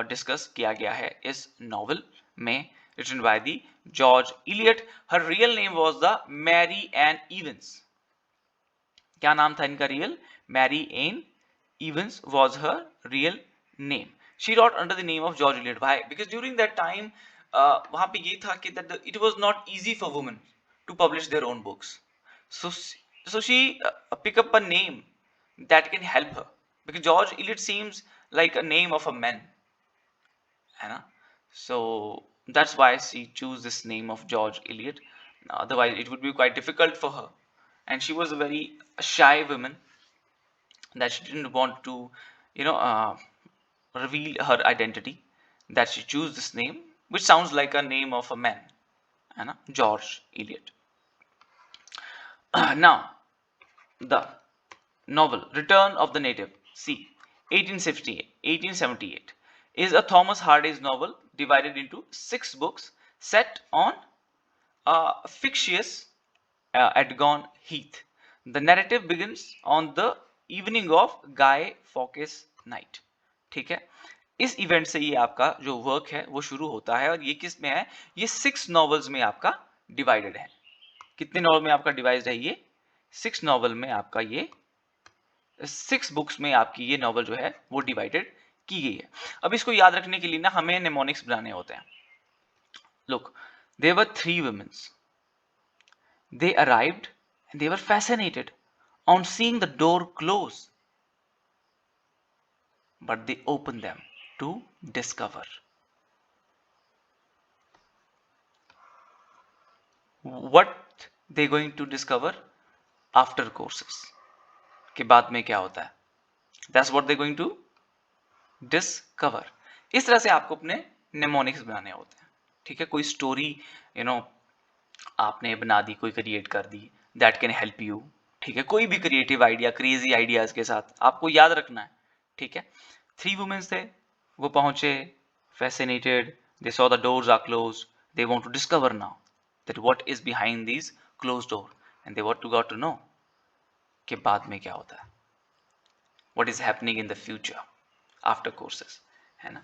डिस्कस किया गया है इस नॉवल में, written by the George Eliot। Her real name was the Mary Ann Evans। क्या नाम था इनका real, Mary Ann Evans was her real name। She wrote under the name of George Eliot। Why? Because during that time वहाँ पे ये था कि that it was not easy for women to publish their own books। So she pick up a name that can help her because George Eliot seems like a name of a man, है ना, so that's why she chose this name of George Eliot, otherwise it would be quite difficult for her, and she was a very shy woman that she didn't want to, you know, reveal her identity, that she chose this name which sounds like a name of a man, है ना, George Eliot। Now the novel Return of the Native Sea 1878 is a Thomas Hardy's novel divided into 6 books set on fictitious Edgone Heath। The narrative begins on the evening of Guy Fawkes night, ठीक है। इस event से ये आपका जो work है वो शुरू होता है और ये किस में है, ये 6 नॉवेल्स में आपका डिवाइडेड है। कितने नॉवल में आपका डिवाइड है, ये 6 नॉवल में आपका ये 6 बुक्स में आपकी ये नॉवल जो है वो डिवाइडेड की गई है। अब इसको याद रखने के लिए ना हमें नेमोनिक्स बनाने होते हैं। Look, there were 3 womens, they arrived and they were fascinated on seeing the door close, but they opened them to discover what they going to discover after courses के बाद में क्या होता है, that's what they going to discover। इस तरह से आपको अपने नेमोनिक्स बनाने होते हैं, ठीक है। कोई स्टोरी यू नो आपने बना दी, कोई क्रिएट कर दी, दैट कैन हेल्प यू, ठीक है। कोई भी क्रिएटिव आइडिया, क्रेजी आइडियाज के साथ आपको याद रखना है, ठीक है। 3 वुमेन्स थे, वो पहुंचे, fascinated, they saw the doors are closed, they want to discover now that what is behind these closed door and they want to got to know कि बाद में क्या होता है, what is happening in the future after courses, है ना।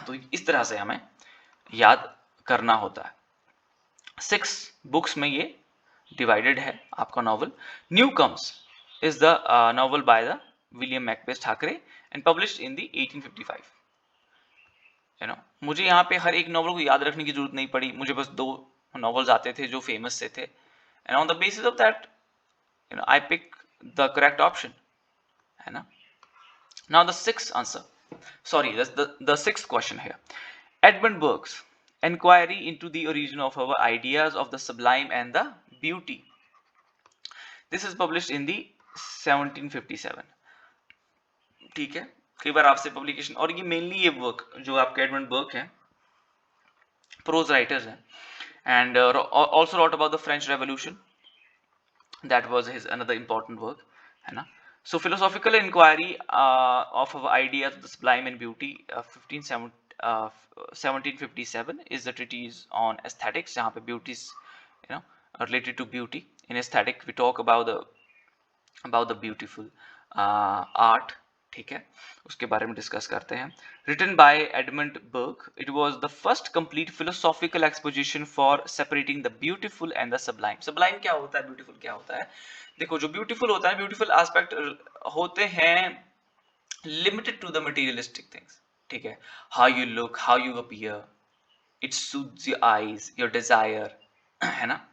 तो इस तरह से हमें याद करना होता है। 6 बुक्स में ये डिवाइडेड है आपका novel. New comes is the novel by the William Macbeth Thackeray and published in the 1855. मुझे यहाँ पे हर एक नॉवल को याद रखने की जरूरत नहीं पड़ी, मुझे बस 2 नॉवेल्स आते थे जो फेमस से थे, and on the basis of that I pick the correct option, है ना. Now the sixth answer, sorry, the sixth question here. Edmund Burke's Enquiry into the Origin of Our Ideas of the Sublime and the Beauty. This is published in the 1757. ठीक है, कई बार आपसे publication, और ये mainly ये work जो आपके Edmund Burke हैं, प्रोज राइटर्स हैं, and also wrote about the French Revolution, that was his another important work, है ना. So philosophical inquiry of our ideas of the sublime and beauty, 1757 is the treatise on aesthetics, जहाँ पे beauties, related to beauty. In aesthetic we talk about the beautiful art, ठीक है, उसके बारे में discuss करते हैं. Written by Edmund Burke, it was the first complete philosophical exposition for separating the beautiful and the sublime. Sublime क्या होता है, beautiful क्या होता है? देखो, जो ब्यूटीफुल होता है, ब्यूटीफुल एस्पेक्ट होते हैं limited to the materialistic things, ठीक है. How you look, how you appear, it suits your eyes, your desire, है ना,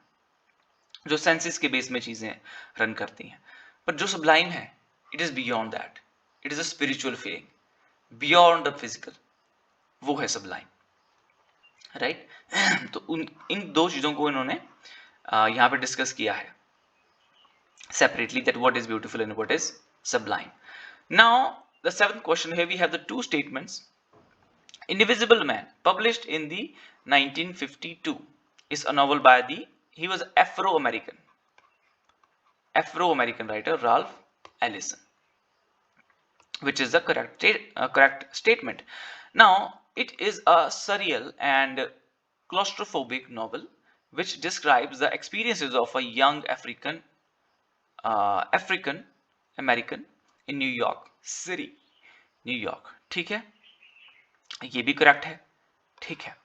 जो सेंसेस के बेस में चीजें रन करती हैं. पर जो सब्लाइम है, it is beyond that, it is a spiritual feeling beyond the physical, वो है सब्लाइम, राइट. तो इन दो चीजों को इन्होंने यहाँ पे डिस्कस किया है separately, that what is beautiful and what is sublime. Now the seventh question, here we have the two statements. Invisible Man, published in the 1952, is a novel by he was Afro-American writer Ralph Ellison, which is the correct statement. Now it is a surreal and claustrophobic novel which describes the experiences of a young African American in New York City, New York. ठीक है, ये भी correct है, ठीक है.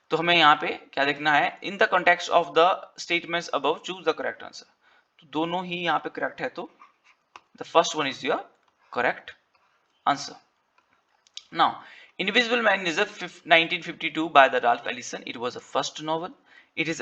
तो हमें यहाँ पे क्या देखना है, in the context of the statements above choose the correct answer. तो दोनों ही यहाँ पे करेक्ट है, तो the first one is your correct answer. Now, Invisible Man is a 1952 by the Ralph Ellison. It was a first novel. It is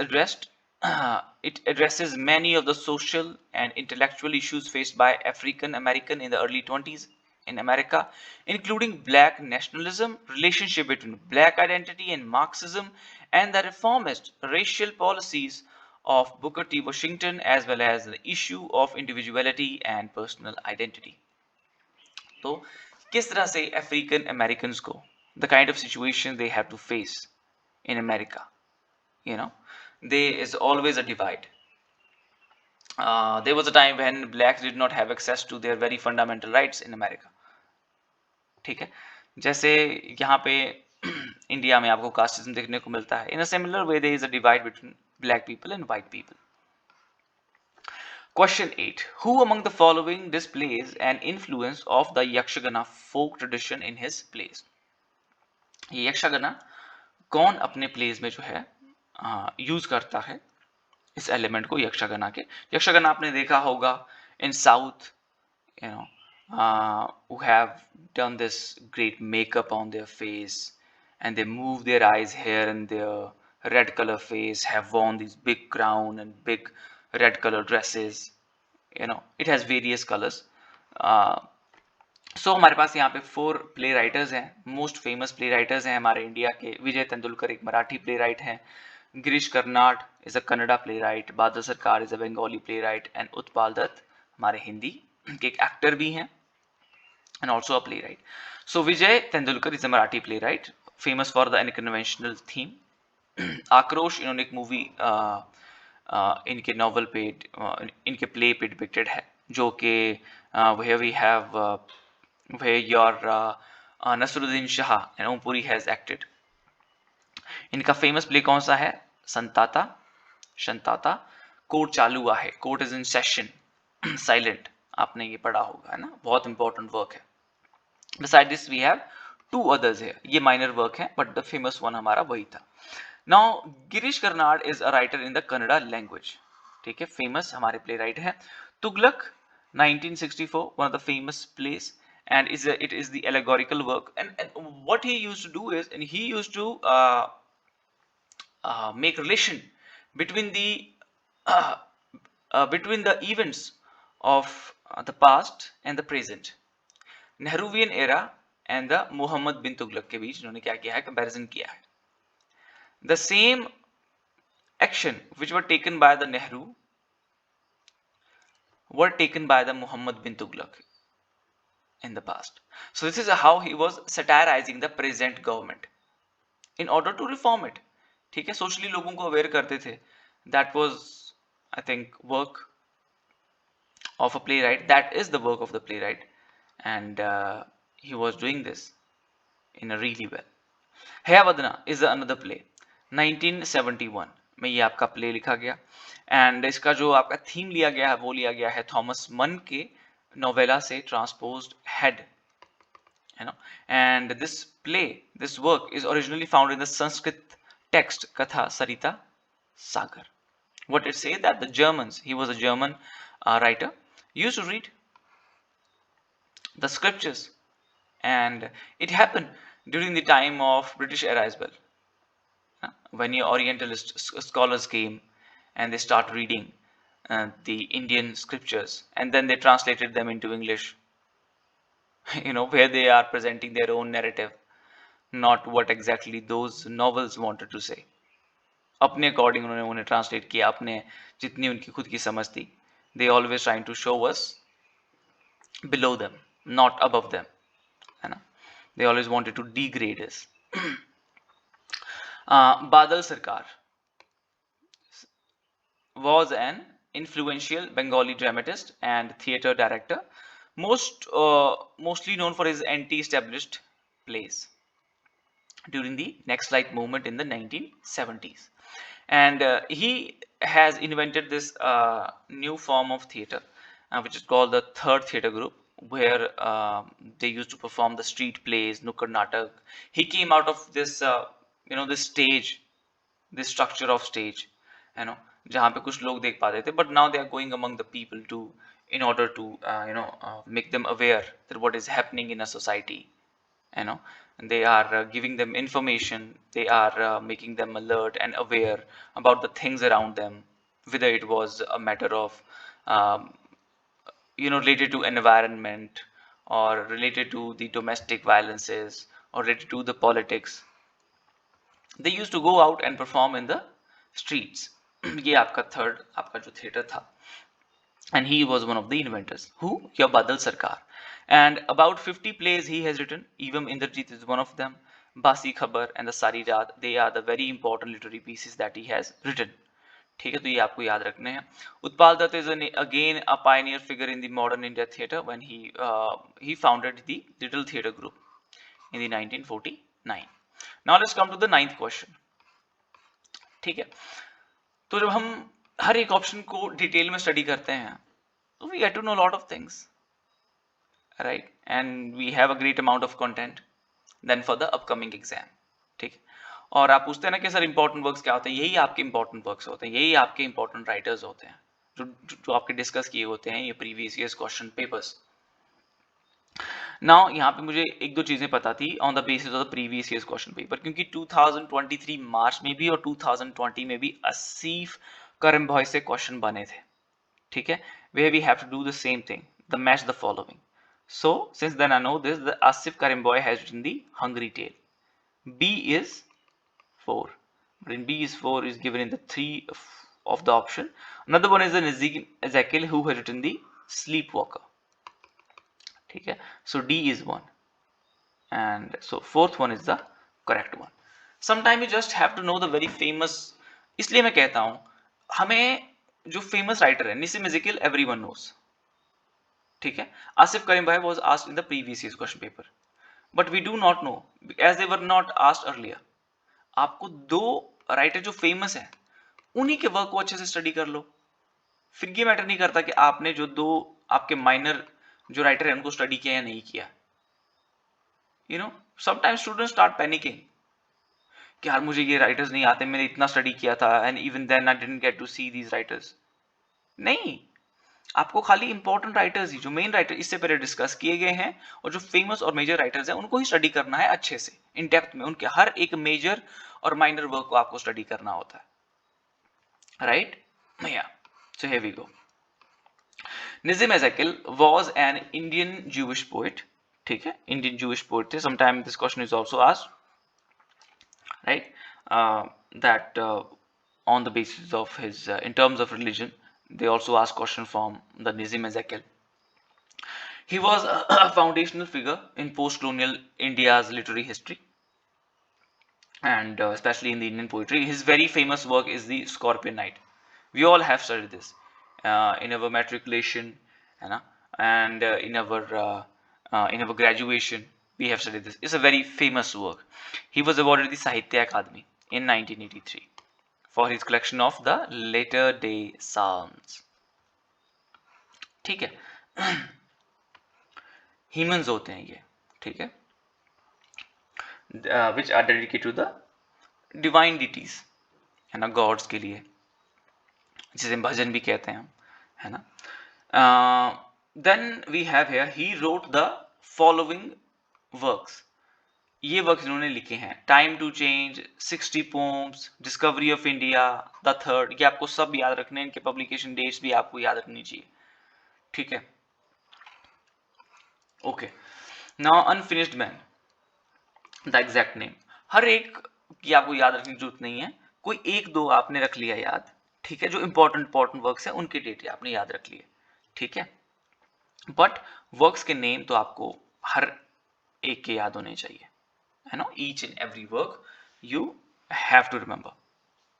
it addresses many of the social and intellectual issues faced by African American in the early 20s in America, including black nationalism, relationship between black identity and Marxism, and the reformist racial policies of Booker T. Washington, as well as the issue of individuality and personal identity. तो किस तरह से African Americans को the kind of situation they have to face in America, there is always a divide. There was a time when blacks did not have access to their very fundamental rights in America. ठीक है, जैसे यहाँ पे India में आपको casteism देखने को मिलता है. In a similar way, there is a divide between black people and white people. Question 8. Who among the following displays an influence of the Yakshagana folk tradition in his plays? ये यक्षगना कौन अपने pledge में जो है use करता है इस element को, यक्षगना के. यक्षगना आपने देखा होगा इन south, who have done this great makeup on their face and they move their eyes here and there, red color face, have worn these big crown and big red color dresses, it has various colors. So हमारे पास यहाँ पे 4 play writers हैं. Most famous play writers हैं हमारे India के. विजय तेंदुलकर एक Marathi playwright हैं, Girish Karnad is a Kannada playwright, Badal Sarkar is a Bengali playwright, and Utpal Dutt हमारे हिंदी के एक एक्टर भी हैं and also a playwright. So Vijay Tendulkar is a Marathi playwright, famous for the unconventional theme. Aakrosh, इन्होंने एक मूवी इनके नॉवल पे, इनके प्ले पे डिपिक्टेड है, जो कि where we have where your Nasruddin Shah and Om Puri has acted. इनका फेमस प्ले कौन सा है? शंताता. कोर्ट चालू हुआ है, court is in session, silent, आपने ये पढ़ा होगा, है ना, बहुत इंपॉर्टेंट वर्क है. Beside this we have 2 others here. ये माइनर वर्क है बट द फेमस वन हमारा वही था. Now Girish Karnad is a writer in the Kannada language. ठीक है, फेमस हमारे प्ले राइट है। Tughlaq 1964, one of the famous place, and it is the allegorical work, and what he used to do is, and he used to make relation between uh, between the events of the past and the present, Nehruvian era and the Muhammad bin Tughlaq के बीच इन्होंने क्या किया है, comparison किया है। The same action which were taken by the Nehru were taken by the Muhammad bin Tughlaq in the past. So this is how he was satirizing the present government in order to reform it. ठीक है, socially लोगों को aware करते थे. That was, I think, work of a playwright. That is the work of the playwright, and he was doing this in a really well. Hayavadana is another play. 1971 में ये आपका play लिखा गया, and इसका जो आपका थीम लिया गया है वो लिया गया है थॉमस मन के नोवेला से transposed head, you know. And this play, this work is originally found in the Sanskrit text Katha Sarita Sagar. What it says that the Germans, he was a German writer, used to read the scriptures, and it happened during the time of British era as well, when your Orientalist scholars came and they start reading the Indian scriptures, and then they translated them into English, you know, where they are presenting their own narrative, not what exactly those novels wanted to say. अपने according उन्होंने उन्हें translate किया, अपने जितनी उनकी खुद की समझ थी. They always trying to show us below them, not above them, है ना. They always wanted to degrade us. Badal Sarkar was an influential Bengali dramatist and theatre director, mostly known for his anti-established plays during the next light movement in the 1970s. And he has invented this new form of theatre, which is called the third theatre group, where they used to perform the street plays, Nukkad Natak. He came out of this, this stage, this structure of stage, you know, जहाँ पे कुछ लोग देख पाते थे, but now they are going among the people to, in order to make them aware that what is happening in a society, you know, and they are giving them information, they are making them alert and aware about the things around them, whether it was a matter of related to environment, or related to the domestic violences, or related to the politics. They used to go out and perform in the streets. ये आपका third आपका जो theatre था, and he was one of the inventors. Who? Your Badal Sarkar. And about 50 plays he has written. Evam Indrajit is one of them. Basi Khabar and the Sari Raat, they are the very important literary pieces that he has written. ठीक है, तो ये आपको याद रखने हैं. Utpal Dutt is again a pioneer figure in the modern India theatre when he founded the Little Theatre Group in the 1949. Now let's come to the 9th question. ठीक है, तो जब हम हर एक ऑप्शन को डिटेल में स्टडी करते हैं तो we get to know lot of things, right, and we have a great amount of content then for the upcoming exam. ठीक, और आप पूछते हैं ना कि सर इंपॉर्टेंट वर्क्स क्या होते हैं, यही आपके इंपॉर्टेंट वर्क्स होते हैं, यही आपके इंपॉर्टेंट राइटर्स होते हैं जो आपके डिस्कस किए होते हैं ये previous years question papers. Now यहाँ पे मुझे एक दो चीजें पता थी on the basis of the previous years question paper, क्योंकि 2023 मार्च में भी और 2020 में भी आसिफ करम भॉय से क्वेश्चन बने थे. ठीक है, where we have to do the same thing, the match the following. So since then I know this, the Asif Karim boy has written the Hungry Tale. B is 4, but in B is 4 is given in the 3 of the option. Another one is an Ezekiel who has written the Sleepwalker. ठीक है, so D is 1, and so fourth one is the correct one. Sometime you just have to know the very famous, इसलिए मैं कहता हूं हमें जो famous writer है निसिम एज़ेकियल एवरीवन नोस. ठीक है, Asif Currimbhoy was asked in the previous years question paper, but we do not know as they were not asked earlier. आपको दो राइटर जो फेमस है उन्हीं के वर्क को अच्छे से स्टडी कर लो, फिर ये मैटर नहीं करता कि आपने जो दो आपके माइनर जो राइटर है उनको स्टडी किया या नहीं किया. You know, sometimes students start panicking कि यार मुझे ये राइटर्स नहीं आते, मैंने इतना स्टडी किया था and even then I didn't get to see these writers. नहीं, आपको खाली इंपॉर्टेंट राइटर्स ही, जो मेन राइटर इससे पहले डिस्कस किए गए हैं और जो फेमस और मेजर राइटर्स हैं उनको ही स्टडी करना है अच्छे से, इन डेप्थ में। उनके हर एक मेजर और माइनर वर्क को आपको स्टडी करना होता है, राइट? या so here we go. Nizam Ezekiel was an Indian Jewish poet. ठीक है, Indian Jewish poet थे. Sometime this question is also asked, right? That on the basis of his, in terms of religion, they also ask question from the Nizam Ezekiel. He was a foundational figure in post-colonial India's literary history, and especially in the Indian poetry. His very famous work is the Scorpion Night. We all have studied this in our matriculation, है ना, and in our graduation we have studied this. It's a very famous work. He was awarded the Sahitya Akademi in 1983 for his collection of the later day psalms. ठीक है, हीमन्स होते हैं ये, ठीक है, which are dedicated to the divine deities, है ना, God's के लिए, जिसे भजन भी कहते हैं हम, है ना. Then we have here, he wrote the following works. ये वर्क्स इन्होंने लिखे हैं: time to change, 60 poems, discovery of India, the third. ये आपको सब याद रखने हैं, इनके पब्लिकेशन डेट्स भी आपको याद रखनी चाहिए, ठीक है. Okay, now unfinished man, the exact name. हर एक की आपको याद रखने की जरूरत नहीं है, कोई एक दो आपने रख लिया याद, ठीक है, जो इंपॉर्टेंट वर्क्स है उनके डेट आपने याद रख लिए, ठीक है. बट वर्क्स के नेम तो आपको हर एक के याद होने चाहिए, है ना. Each and every work you have to remember,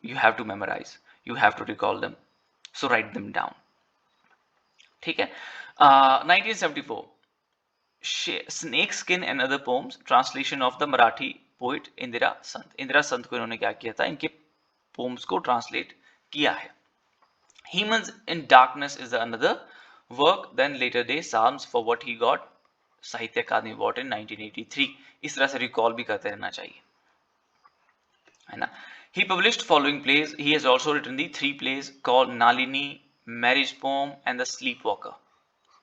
you have to memorise, you have to recall them, so write them down, ठीक है. 1974, snake skin and other poems, translation of the Marathi poet Indira Sant. Indira संत को इन्होंने क्या किया था, इनके पोम्स को translate किया है. Hemans in Darkness is another work, then later day Psalms, for what he got Sahitya Akademi Award in 1983. इस तरह से रिकॉल भी करते रहना चाहिए, है ना. He published following plays. He has also written the 3 plays called Nalini, Marriage Poem and The Sleepwalker.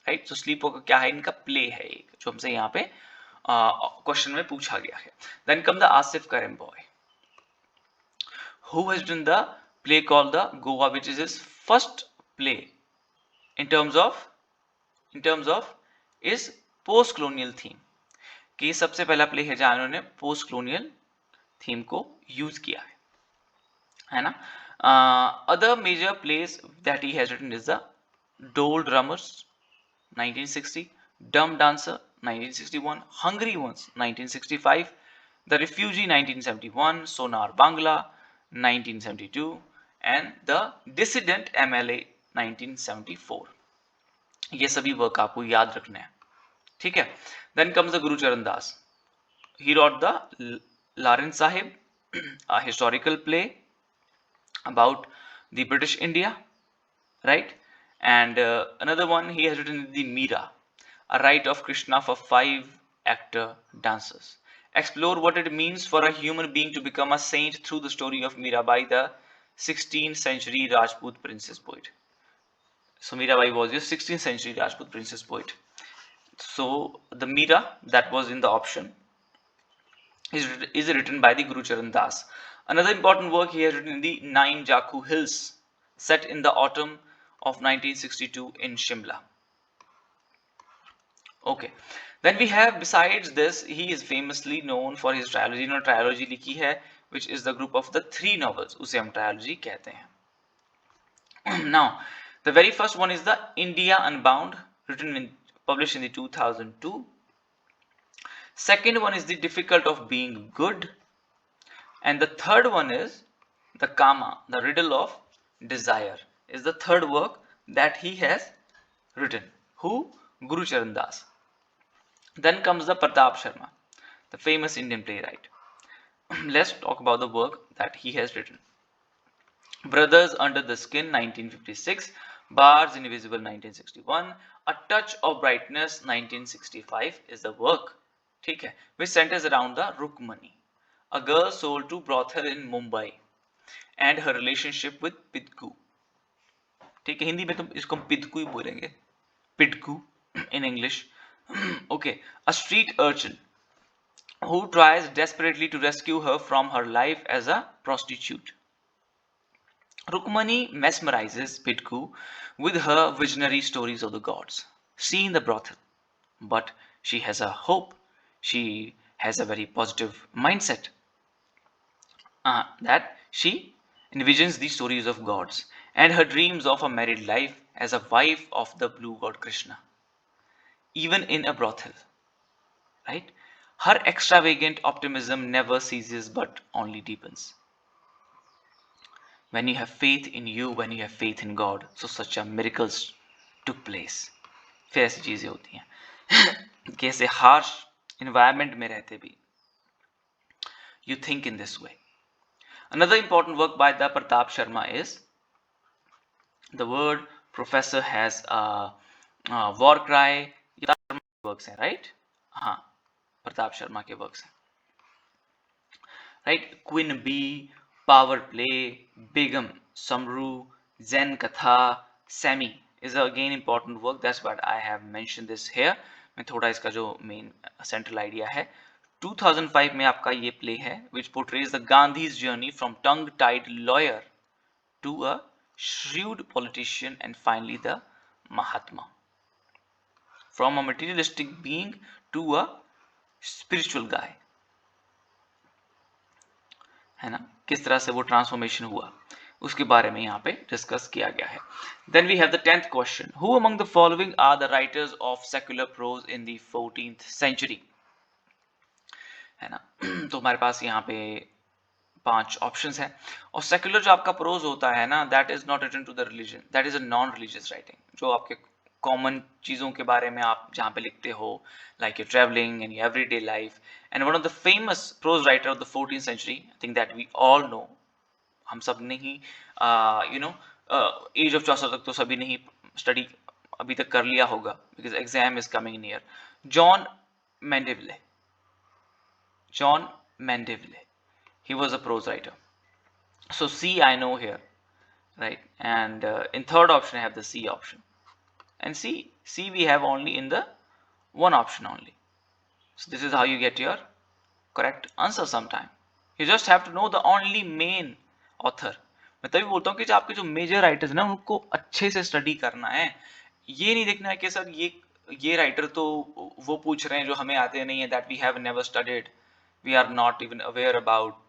Right, so sleepwalker क्या है, इनका प्ले है एक, जो हमसे यहाँ पे क्वेश्चन में पूछा गया है. Then come the Asif Currimbhoy, who has done the play called the Goa, which is his first play in terms of is post colonial theme, कि सबसे पहला प्ले है जहां उन्होंने पोस्ट colonial थीम को यूज किया है ना. Other major plays that he has written is the Doldrummers 1960, dumb dancer 1961, hungry ones 1965, the refugee 1971, Sonar Bangla 1972 and the dissident MLA 1974. ये सभी वर्क आपको याद रखने हैं, ठीक है. Then comes the Gurcharan Das. He wrote the Larins Sahib, a historical play about the British India, right? And another one, he has written the Meera, a rite of Krishna for 5 actor dancers. Explore what it means for a human being to become a saint through the story of Mirabai, the 16th century Rajput princess poet. So Mirabai was your 16th century Rajput princess poet. So the Meera that was in the option is written by the Gurucharan Das. Another important work he has written in the 9 Jakhu Hills, set in the autumn of 1962 in Shimla. Okay, then we have, besides this, he is famously known for his trilogy. इन्होंने trilogy लिखी है, which is the group of the 3 novels, उसे हम trilogy कहते हैं. Now, the very first one is the India Unbound, published in the 2002. Second one is the Difficult of Being Good, and the third one is the Kama, the Riddle of Desire, is the third work that he has written. Who? Gurucharan Das. Then comes the Pratap Sharma, the famous Indian playwright. Let's talk about the work that he has written. Brothers Under the Skin 1956, Bars Invisible 1961, A Touch of Brightness 1965 is the work, ठीक है, which centers around the Rukmani, a girl sold to brothel in Mumbai, and her relationship with Pidgu. ठीक है, हिंदी में तो इसको पिदकू ही बोलेंगे, पिडकू in English. Okay, a street urchin who tries desperately to rescue her from her life as a prostitute. Rukmani mesmerizes Pidku with her visionary stories of the gods seen in the brothel, but she has a hope. She has a very positive mindset, that she envisions the stories of gods and her dreams of a married life as a wife of the blue god Krishna, even in a brothel. Right? Her extravagant optimism never ceases but only deepens. When you have faith in you, when you have faith in God, so such a miracles took place. फिर ऐसी चीजें होती हैं कि ऐसे harsh environment में रहते भी you think in this way. Another important work by the Pratap Sharma is the word professor has a war cry. ये works हैं, right? हाँ, प्रताप शर्मा के वर्क्स हैं, right? Queen Bee, Power Play, Begum, Samru, Zen Katha, Semi is again important work. That's what I have mentioned this here. मैं थोड़ा इसका जो main central idea है, 2005 में आपका ये प्ले है which portrays the Gandhi's journey from tongue-tied lawyer to a shrewd politician and finally the Mahatma. From a materialistic being to a spiritual guy. है ना, किस तरह से वो ट्रांसफॉर्मेशन हुआ उसके बारे में यहाँ पे डिस्कस किया गया है. Then we have the 10th question, who among the following are the writers of secular prose in the 14th century. है ना, तो हमारे पास यहाँ पे 5 ऑप्शंस हैं. और सेक्युलर जो आपका प्रोज होता है ना, that is not written to the religion, that is a non religious writing, जो आपके कॉमन चीज़ों के बारे में आप जहाँ पे लिखते हो, like your travelling and everyday life. And one of the famous prose writer of the 14th century, I think that we all know, हम सब ने ही यू नो एज ऑफ 64 तक तो सभी ने ही स्टडी अभी तक कर लिया होगा, because exam is coming near. John Mandeville, John Mandeville, he was a prose writer. So C I know here, right? And in third option I have the C option, and C we have only in the one option only. So this is how you get your correct answer sometime. You just have to know the only main author. मैं तभी बोलता हूँ कि जो आपके जो major writers हैं ना, उनको अच्छे से स्टडी करना है. ये नहीं देखना है कि सर ये राइटर तो वो पूछ रहे हैं जो हमें आते नहीं है, that we have never studied, we are not even aware about,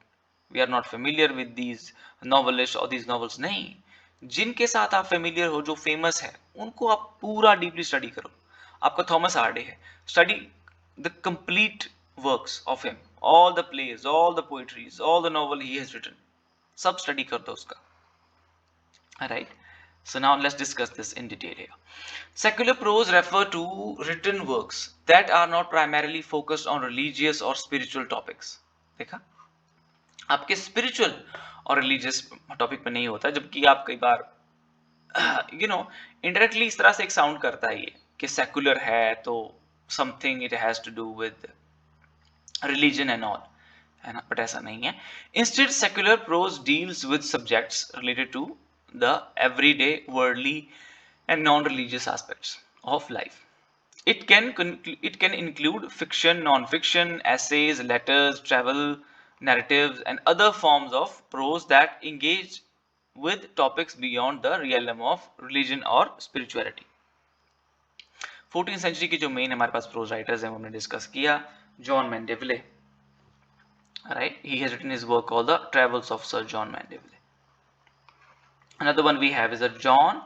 we are not familiar with these novelists or these novels. नहीं, जिनके साथ आप फेमिलियर हो, जो फेमस है, उनको आप पूरा डीपली स्टडी करो. आपका थॉमस हार्डे है, study the complete works of him, all the plays, all the poetries, all the novel he has written, सब स्टडी कर दो उसका. Right, so now let's discuss this in detail here. Secular prose refer to written works that are not primarily focused on religious or spiritual topics. देखा, आपके spiritual और religious topic पे नहीं होता, जबकि आप कई बार यू नो इंडायरेक्टली इस तरह से एक साउंड करता है ये कि सेकुलर है तो something it has to do with religion and all, है ना, बट ऐसा नहीं है. Instead secular prose deals with subjects related to the everyday worldly and non religious aspects of life. It can include fiction, non-fiction, essays, letters, travel, narratives, and other forms of prose that engage with topics beyond the realm of religion or spirituality. 14th century की जो main हमारे पास pros writers हैं वो हमने discuss किया. John Mandeville, right? He has written his work called The Travels of Sir John Mandeville. Another one we have is a John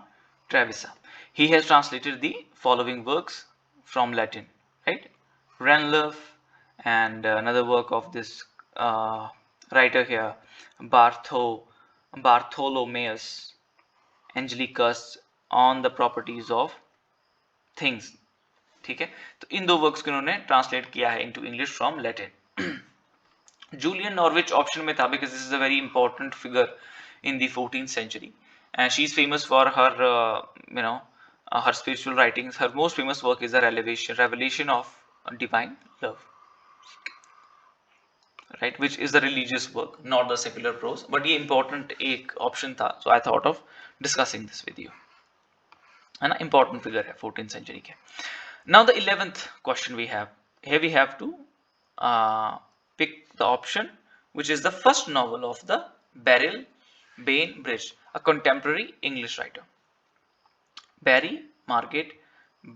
Travissa. He has translated the following works from Latin, right? Ranelagh, and another work of this writer here, Bartholomeus Angelicus, on the properties of things. ठीक है, तो इन दो works को इन्होंने translate किया है into English from Latin. Julian Norwich option में था because this is a very important figure in the 14th century, and she is famous for her her spiritual writings. Her most famous work is the revelation of divine love, right, which is the religious work, not the secular prose, but ये important एक option था, so I thought of discussing this with you. है ना, important figure है 14th century के. Now the 11th question we have. Here we have to pick the option which is the first novel of the Beryl Bainbridge, a contemporary English writer. Barry Margaret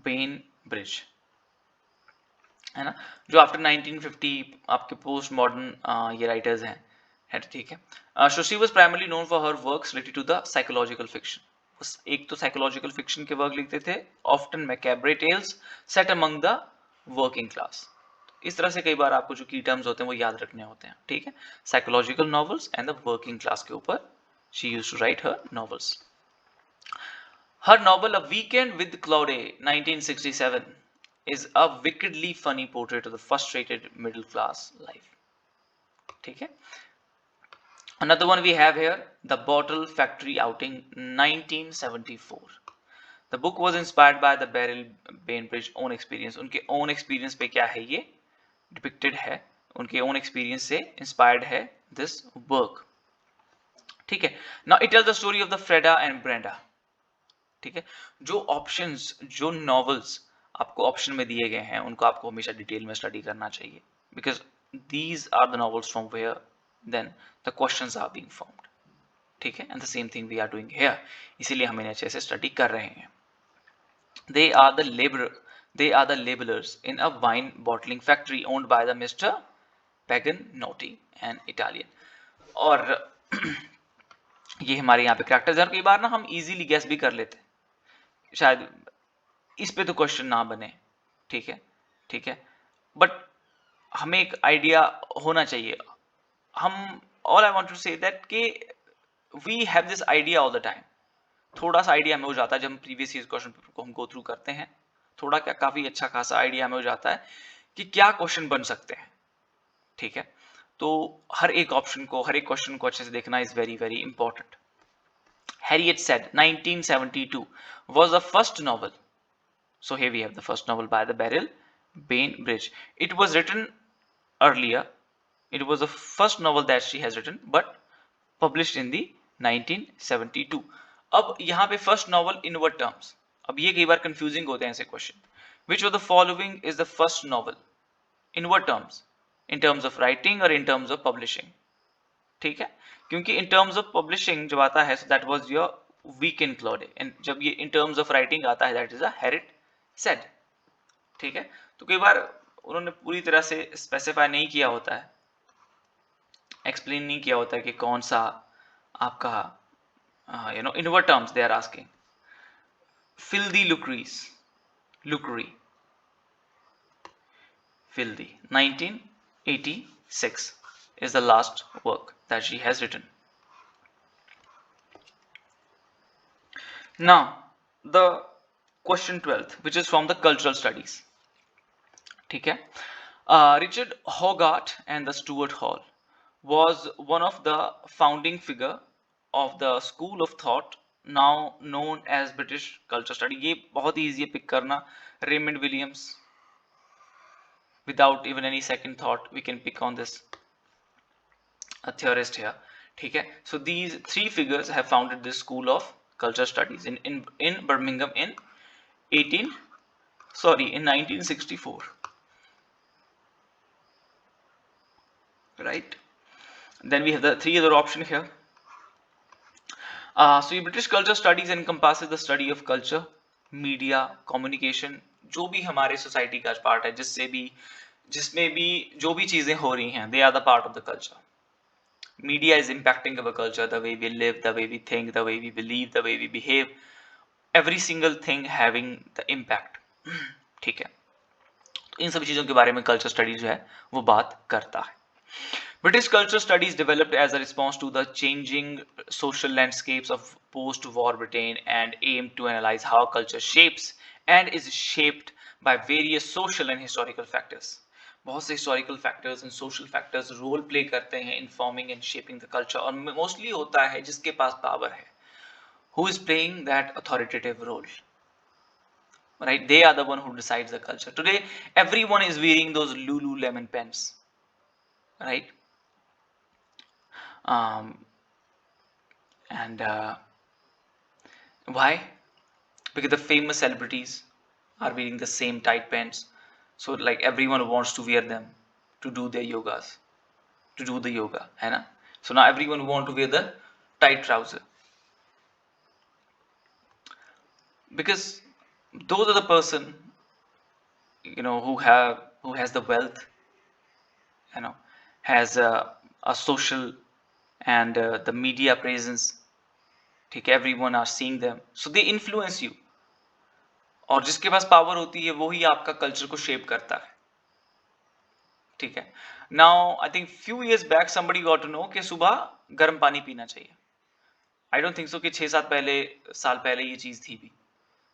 Bainbridge, है ना, जो after 1950 आपके post modern ये writers हैं, है ठीक है. So she was primarily known for her works related to the psychological fiction. एक तो साइकोलॉजिकल फिक्शन के वर्क लिखते थे, often macabre tales set among the working class. इस तरह से कई बार आपको जो की टर्म्स होते हैं वो याद रखने होते हैं, ठीक है. Psychological novels and the working class के ऊपर she used to write her novels. Her novel A Weekend with Claude 1967 is a wickedly funny portrait of the frustrated middle class life. ठीक है. Another one we have here, The Bottle Factory Outing 1974. The book was inspired by the Beryl Bainbridge own experience. उनके own experience पे क्या है ये depicted है, उनके own experience से inspired है this work. ठीक है. Now it tells the story of the Freda and Brenda. ठीक है. जो ऑप्शंस, जो नॉवेल्स आपको ऑप्शन में दिए गए हैं उनको आपको हमेशा डिटेल में स्टडी करना चाहिए, because these are the novels from where then the questions are being formed. ठीक है. And the same thing we are doing here, इसीलिए हम इन्हें अच्छे से स्टडी कर रहे हैं. They are the labellers in a wine bottling factory owned by the mister Pagnotti, an Italian. और ये हमारे यहाँ पे कैरेक्टर्स हैं. कई बार ना हम इजीली गेस भी कर लेते हैं, शायद इस पे तो क्वेश्चन ना बने, ठीक है, ठीक है, बट हमें एक आइडिया होना चाहिए. हम all I want to say that कि we have this idea all the time. थोड़ा सा आइडिया हमें हो जाता है जब हम प्रीवियस ईयर क्वेश्चन पेपर को हम गो थ्रू करते हैं, थोड़ा क्या काफी अच्छा खासा आइडिया हमें हो जाता है कि क्या क्वेश्चन बन सकते हैं. ठीक है. तो हर एक ऑप्शन को, हर एक क्वेश्चन को अच्छे से देखना is very very important. Harriet said 1972 was the first novel. So here we have the first novel by the Beryl Bainbridge. It was written earlier. It was the first novel that she has written, but published in the 1972. अब यहाँ पे first novel in what terms? अब ये कई बार confusing होते हैं ऐसे question. Which of the following is the first novel? In what terms? In terms of writing or in terms of publishing? ठीक है. क्योंकि इन टर्म्स ऑफ पब्लिशिंग जब आता है that was your weekend Claude, and जब ये in terms of writing आता है that is a Herriot said. ठीक है. तो कई बार उन्होंने पूरी तरह से स्पेसिफाई नहीं किया होता है, एक्सप्लेन नहीं किया होता है कि कौन सा आपका you know in what terms they are asking. Filthy lucre filthy 1986 is the last work that she has written. Now the question 12th, which is from the cultural studies. ठीक है. Richard Hogarth and the Stuart Hall was one of the founding figure of the school of thought now known as British culture study. ये बहुत easy है pick करना. Raymond Williams, without even any second thought we can pick on this a theorist here. ठीक है. So these three figures have founded this school of culture studies in Birmingham in 1964. Right. Then we have the three other options here. So British culture studies encompasses the study of culture, media, communication, जो भी हमारे society का part है, जिसमें भी जो भी चीजें हो रही हैं, they are the part of the culture. Media is impacting our culture, the way we live, the way we think, the way we believe, the way we behave. Every single thing having the impact. ठीक है. तो इन सभी चीजों के बारे में culture studies जो है वो बात करता है. British culture studies developed as a response to the changing social landscapes of post-war Britain and aimed to analyze how culture shapes and is shaped by various social and historical factors. बहुत से historical factors and social factors role play करते हैं in forming and shaping the culture, और mostly होता है जिसके पास power है, who is playing that authoritative role, right? They are the one who decides the culture. Today everyone is wearing those Lululemon pants, right? And why? because the famous celebrities are wearing the same tight pants, so like everyone wants to wear them to do their yogas, to do the yoga, है ना? So now everyone want to wear the tight trouser because those are the person, you know, who has the wealth, you know, has a social and the media presence. ठीक है, everyone are seeing them, so they influence you. और जिसके पास power होती है वही आपका culture को shape करता है. ठीक है. Now I think few years back somebody got to know कि सुबह गर्म पानी पीना चाहिए. आई डोंट थिंक सो कि 6-7 साल पहले ये चीज थी भी,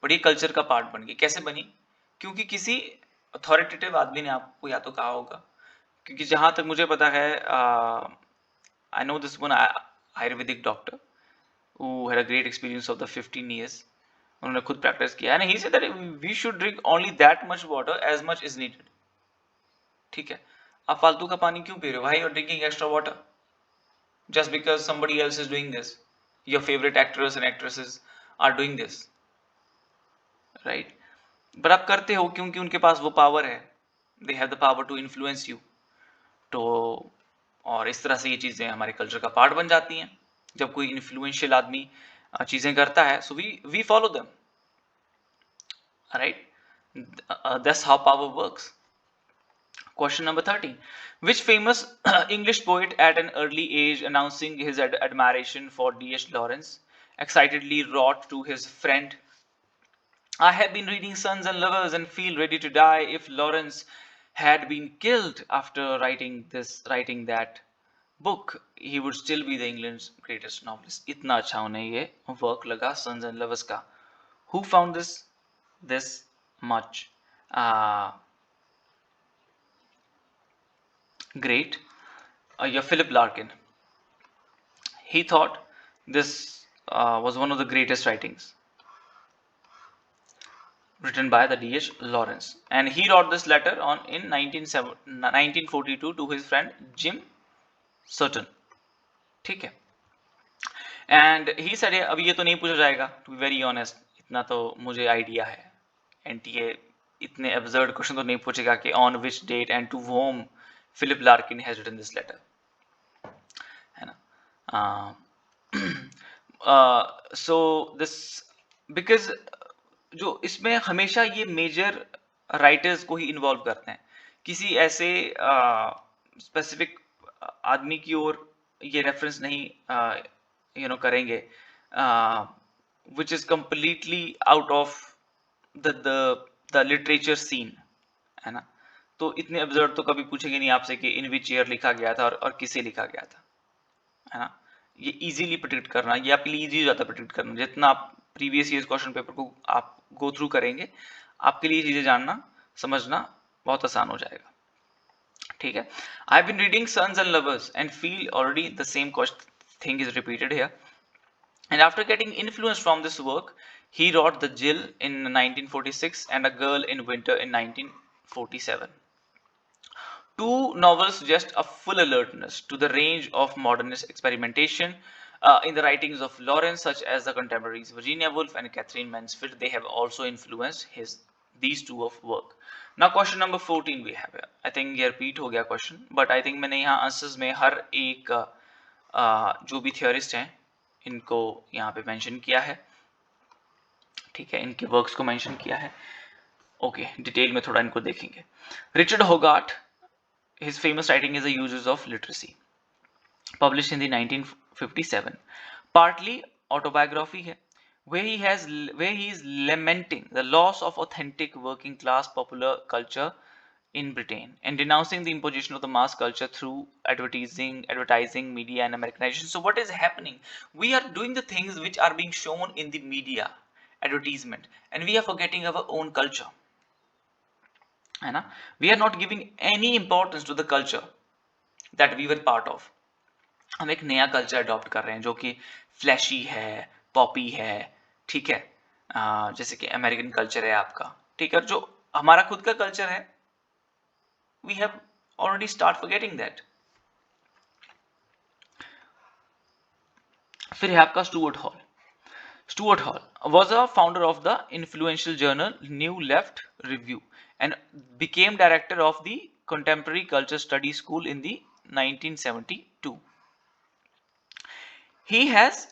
बट ये कल्चर का पार्ट बन गई. कैसे बनी? क्योंकि किसी अथॉरिटेटिव आदमी ने आपको या तो कहा होगा, क्योंकि जहां तक मुझे पता है, I know this one Ayurvedic doctor who had a great experience of the 15 years. उन्होंने खुद प्रैक्टिस किया है, and he said that we should drink only that much water as much is needed. ठीक है, आप फालतू का पानी क्यों पी रहे हो? Why you are drinking extra water just because somebody else is doing this? Your favorite actors and actresses are doing this, right? but आप करते हो क्योंकि उनके पास वो पावर है, they have the power to influence you. तो और इस तरह से ये चीजें हमारे कल्चर का पार्ट बन जाती हैं. जब कोई इन्फ्लुएंशियल आदमी चीजें करता है, so we follow them, right? That's how power works. Question number 13. Which famous English poet at an early age announcing his admiration for D.H. Lawrence excitedly wrote to his friend, I have been reading Sons and Lovers and feel ready to die if Lawrence had been killed after writing that book, he would still be the England's greatest novelist. इतना अच्छा उन्हें ये work लगा Sons and Lovers का. Who found this much great? Yeah, Philip Larkin. He thought this was one of the greatest writings written by the D.H. Lawrence, and he wrote this letter in 1942 to his friend Jim Certain. ठीक है. And he said, अभी ये तो नहीं पूछा जाएगा, to be very honest, इतना तो मुझे आइडिया है. एनटीए इतने एब्सर्ड क्वेश्चन तो नहीं पूछेगा कि on which date and to whom Philip Larkin has written this letter, है ना? सो दिस बिकॉज जो इसमें हमेशा ये मेजर राइटर्स को ही इन्वॉल्व करते हैं, किसी ऐसे स्पेसिफिक आदमी की ओर ये रेफरेंस नहीं करेंगे which is completely out of the literature scene, है ना? तो इतने अब्सर्ड तो कभी पूछेंगे नहीं आपसे कि इन विच ईयर लिखा गया था और किसे लिखा गया था, है ना? ये इजीली प्रेडिक्ट करना, ये आपके लिए इजी हो जाता है प्रेडिक्ट करना. जितना आप प्रीवियस ईयर क्वेश्चन पेपर को आप गो थ्रू करेंगे, आपके लिए चीजें जानना समझना बहुत आसान हो जाएगा. ठीक है. I've been reading Sons and Lovers and feel already the same thing is repeated here. And after getting influence from this work, he wrote The Jill in 1946 and A Girl in Winter in 1947. Two novels suggest a full alertness to the range of modernist experimentation in the writings of Lawrence, such as the contemporaries Virginia Woolf and Catherine Mansfield. They have also influenced these two of work. Now question number 14 we have here. I think ये repeat हो गया question, but I think मैंने यहाँ answers में हर एक जो भी theorist हैं इनको यहाँ पे mention किया है. ठीक है, इनके works को mention किया है. Okay, detail में थोड़ा इनको देखेंगे. Richard Hogarth, his famous writing is The Uses of Literacy, published in the 1957. Partly autobiography है, where he is lamenting the loss of authentic working class popular culture in Britain and denouncing the imposition of the mass culture through advertising, media and Americanization. So what is happening? We are doing the things which are being shown in the media, advertisement, and we are forgetting our own culture. है ना? We are not giving any importance to the culture that we were part of. हम एक नया culture adopt कर रहे हैं जो कि फ्लैशी है, पॉपी है, ठीक है, जैसे कि अमेरिकन कल्चर है आपका, ठीक है. जो हमारा खुद का कल्चर है, we have already start forgetting that. फिर है आपका Stuart Hall. was a founder of the influential journal New Left Review and became director of the Contemporary Culture Study School in the 1972. He has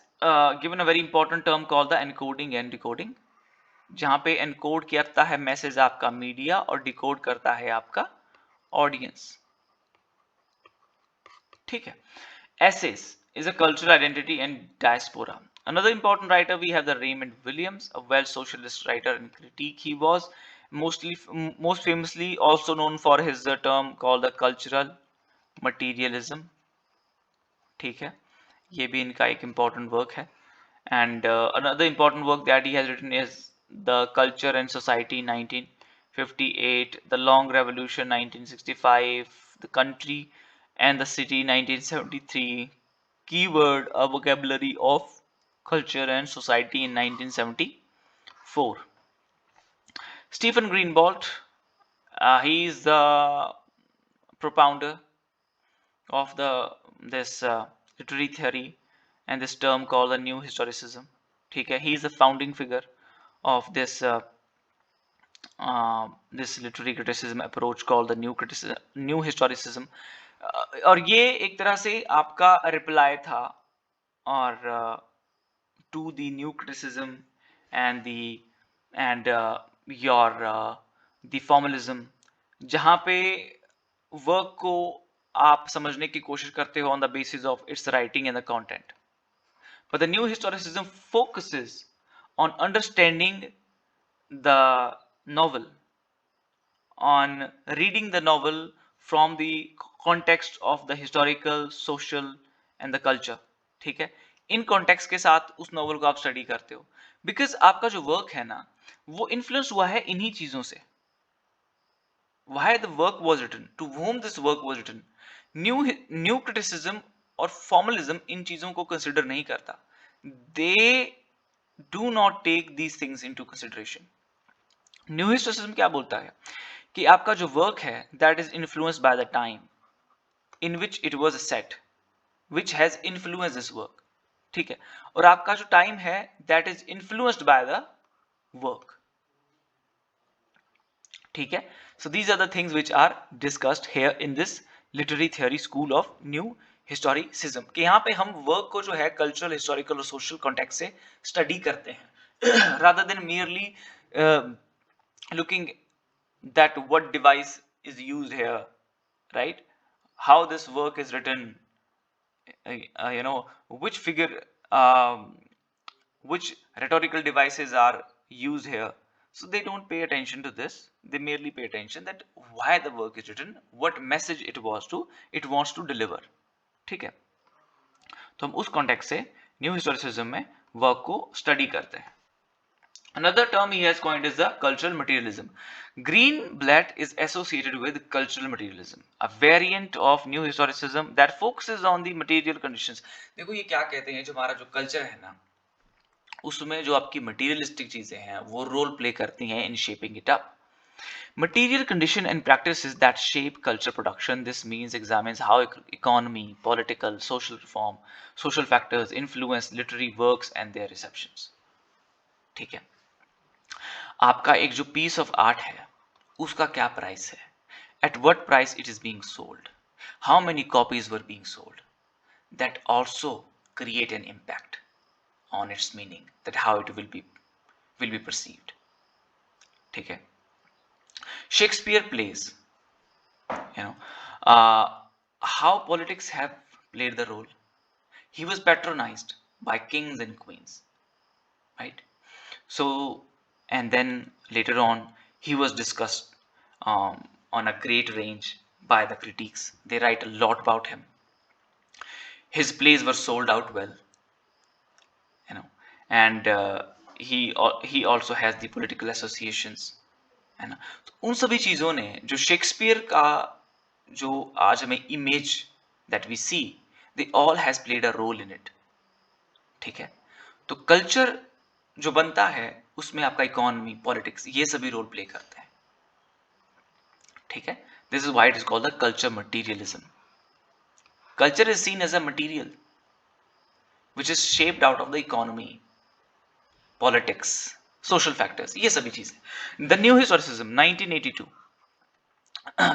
given a very important term called the encoding and decoding, जहां पे encode करता है message आपका media और decode करता है आपका audience. ठीक है. Essays is a cultural identity and diaspora. Another important writer we have the Raymond Williams, a Welsh socialist writer and critique. He was most famously also known for his term called the cultural materialism. ठीक है, ये भी इनका एक important work है. And another important work that he has written is The Culture and Society 1958, The Long Revolution 1965, The Country and the City 1973, Keyword, A Vocabulary of Culture and Society in 1974. Stephen Greenblatt, he is the propounder of this literary theory and this term called the new historicism. ठीक है, he is the founding figure of this this literary criticism approach called the new historicism. और ये एक तरह से आपका reply था और to the new criticism and the formalism, जहाँ पे वर्क को आप समझने की कोशिश करते हो on the basis of its writing and the content. But the new historicism focuses on understanding the novel, on reading the novel from the context of the historical, social and the culture. ठीक है, in context के साथ उस novel को आप study करते हो, because आपका जो वर्क है ना वो इन्फ्लुएंस हुआ है इन्हीं चीजों से. Why the work was written, to whom this work was written. New criticism और formalism इन चीजों को कंसिडर नहीं करता. They do not take these things into consideration. New historicism क्या बोलता है कि आपका जो वर्क है that is influenced by the time in which it was set, which has influence this work. ठीक है, और आपका जो टाइम है that is influenced by the work. ठीक है, so these are the things which are discussed here in this literary theory school of new historicism. कि यहाँ पे हम वर्क को जो है कल्चरल, हिस्टोरिकल और सोशल कॉन्टेक्स्ट से स्टडी करते हैं rather than merely looking that what device is used here, right? How this work is written, which figure, which rhetorical devices are used here. So they don't pay attention to this. They merely pay attention that why the work is written, what message it wants to deliver. ठीक है, तो हम उस context से new historicism में work को study करते हैं. Another term he has coined is the cultural materialism. Greenblatt is associated with cultural materialism, a variant of new historicism that focuses on the material conditions. देखो ये क्या कहते हैं, जो हमारा जो कल्चर है ना उसमें जो आपकी मटीरियलिस्टिक चीजें हैं वो रोल प्ले करती हैं in shaping it up. Material condition and practices that shape culture production. This means examines how economy, political, social reform, social factors influence literary works and their receptions. ठीक है, आपका एक जो पीस ऑफ आर्ट है उसका क्या price है, at what price it is being sold, how many copies were being sold, that also create an impact on its meaning, that how it will be perceived. ठीक है, Shakespeare plays, how politics have played the role. He was patronized by kings and queens, right? So, and then later on he was discussed on a great range by the critics. They write a lot about him. His plays were sold out well, and he also has the political associations, है ना. तो उन सभी चीजों ने जो Shakespeare का जो आज हमें image that we see, they all has played a role in it. ठीक है, तो कल्चर जो बनता है उसमें आपका इकोनॉमी, पॉलिटिक्स, ये सभी रोल प्ले करते हैं. ठीक है, this is why it is called the culture materialism. Culture is seen as a material which is shaped out of the economy, politics, social factors, ये सभी चीजें। The new historicism 1982,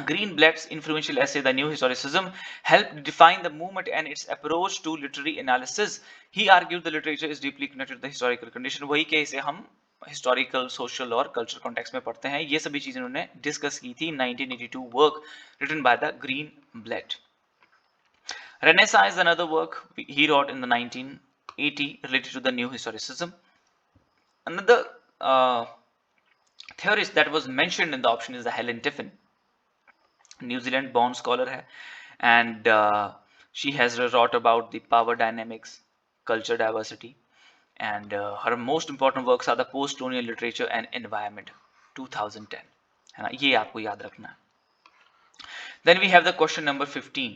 Greenblatt's influential essay The New Historicism helped define the movement and its approach to literary analysis. He argued the literature is deeply connected to the historical condition. वही के इसे हम historical, social और cultural context में पढ़ते हैं, ये सभी चीजें उन्होंने डिस्कस की थी 1982 work written by the Greenblatt. Renaissance is another work he wrote in the 1980 related to the new historicism. Another theorist that was mentioned in the option is the Helen Tiffin, New Zealand born scholar है, and she has wrote about the power dynamics, culture diversity, and her most important works are the post-colonial literature and environment 2010, है ना, ये आपको याद रखना है. Then we have the question number 15.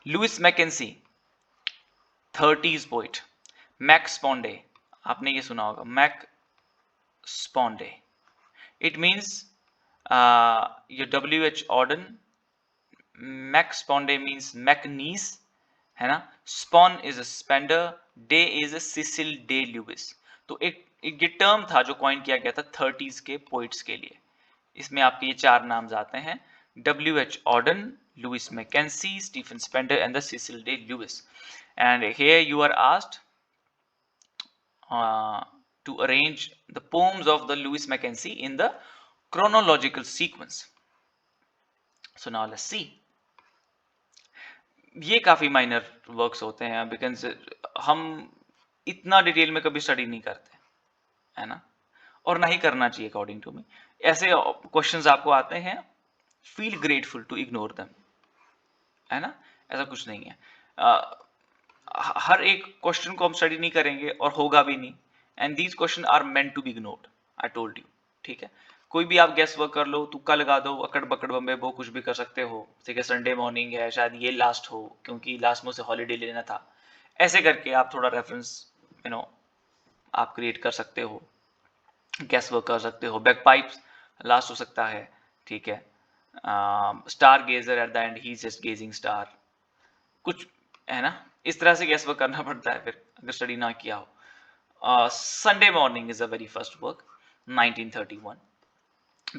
Louis MacNeice 30s poet. MacSpaunday, आपने ये सुना होगा, MacSpaunday. It means your W.H. Auden. Max Sponde means McNeese, है ना. Spawn is a spender, Day is a Cecil Day Lewis. तो एक ये term था जो कॉइन किया गया था 30s के पोइट्स के लिए. इसमें आपके ये चार नाम आते हैं, W.H. Auden, Louis Mackenzie, Stephen Spender and the Cecil Day Lewis. And here you are asked to arrange the poems of the Louis Mackenzie in the chronological sequence. So now let's see. ये काफी minor works होते हैं, because हम इतना detail में कभी study नहीं करते, है ना, और ना ही करना चाहिए अकॉर्डिंग टू मी. ऐसे क्वेश्चंस आपको आते हैं, feel grateful to ignore them, है ना, ऐसा कुछ नहीं है. हर एक क्वेश्चन को हम स्टडी नहीं करेंगे और होगा भी नहीं, and these question are meant to be ignored, I told you. ठीक है, कोई भी आप गेस वर्क कर लो, तुक्का लगा दो, अकड़ बकड़ बम्बे वो कुछ भी कर सकते हो. ठीक है, संडे मॉर्निंग है, शायद ये लास्ट हो क्योंकि लास्ट में से हॉलीडे लेना था, ऐसे करके आप थोड़ा रेफरेंस आप क्रिएट कर सकते हो, गेस वर्क कर सकते हो. बैक पाइप्स लास्ट हो सकता है, ठीक है. Star gazer at the end he is just gazing star, कुछ है ना, इस तरह से गेस वर्क करना पड़ता है फिर अगर स्टडी ना किया हो. Sunday morning is the very first work, 1931.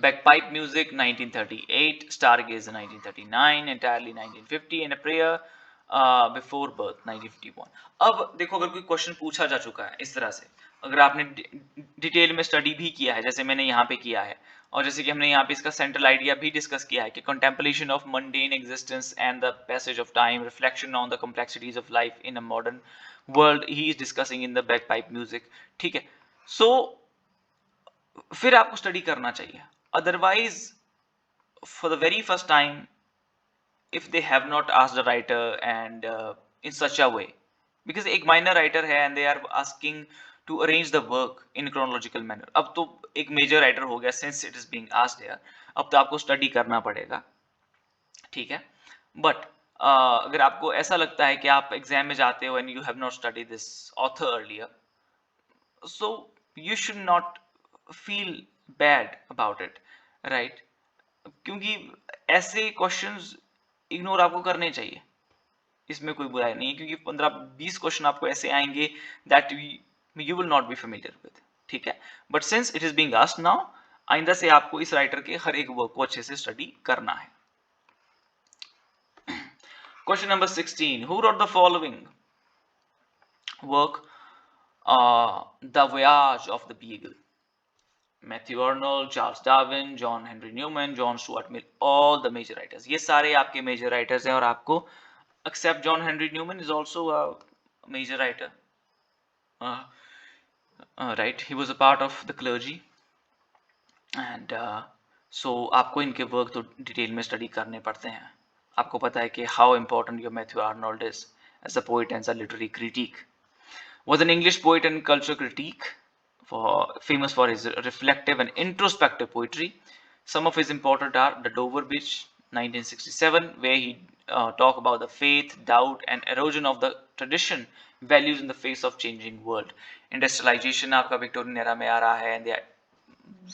Bagpipe music 1938, Stargazer 1939, Entirely 1950, and A Prayer Before Birth 1951. अब देखो, अगर कोई क्वेश्चन पूछा जा चुका है इस तरह से, अगर आपने डिटेल में स्टडी भी किया है जैसे मैंने यहाँ पे किया है, और जैसे कि हमने यहाँ पे इसका सेंट्रल आइडिया भी डिस्कस किया है कि contemplation of mundane existence and the passage of time, reflection on the complexities of life in a modern world, he is discussing in the बैकपाइप music. ठीक है, सो फिर आपको स्टडी करना चाहिए. Otherwise, for the very first time, if they have not asked the writer and in such a way, because एक minor writer है and they are asking to arrange the work in chronological manner. अब तो एक major writer हो गया, since it is being asked here, अब तो आपको study करना पड़ेगा, ठीक है. But अगर आपको ऐसा लगता है कि आप एग्जाम में जाते हो and you have not studied this author earlier, so you should not feel bad about it, right? क्योंकि ऐसे क्वेश्चंस इग्नोर आपको करने चाहिए, इसमें कोई बुराई नहीं है, क्योंकि 15-20 क्वेश्चन आपको ऐसे आएंगे that you will not be familiar with. ठीक है, but since it is being asked now, आइंदा से आपको इस राइटर के हर एक वर्क को अच्छे से स्टडी करना है. Question number 16. Who wrote the following work the voyage of the Beagle? Matthew Arnold, Charles Darwin, John Henry Newman, John Stuart Mill, all the major writers. ये सारे आपके major writers हैं, और आपको except John Henry Newman is also a major writer. Right, he was a part of the clergy, and so आपको इनके work तो detail में स्टडी करने पड़ते हैं. आपको पता है कि how important your Matthew Arnold is as a poet and as a literary critic. Was an English poet and culture critique, famous for his reflective and introspective poetry. Some of his important are The Dover Bridge 1967, where he talk about the faith, doubt and erosion of the tradition values in the face of changing world. Industrialization आपका Victorian era में आ रहा है, and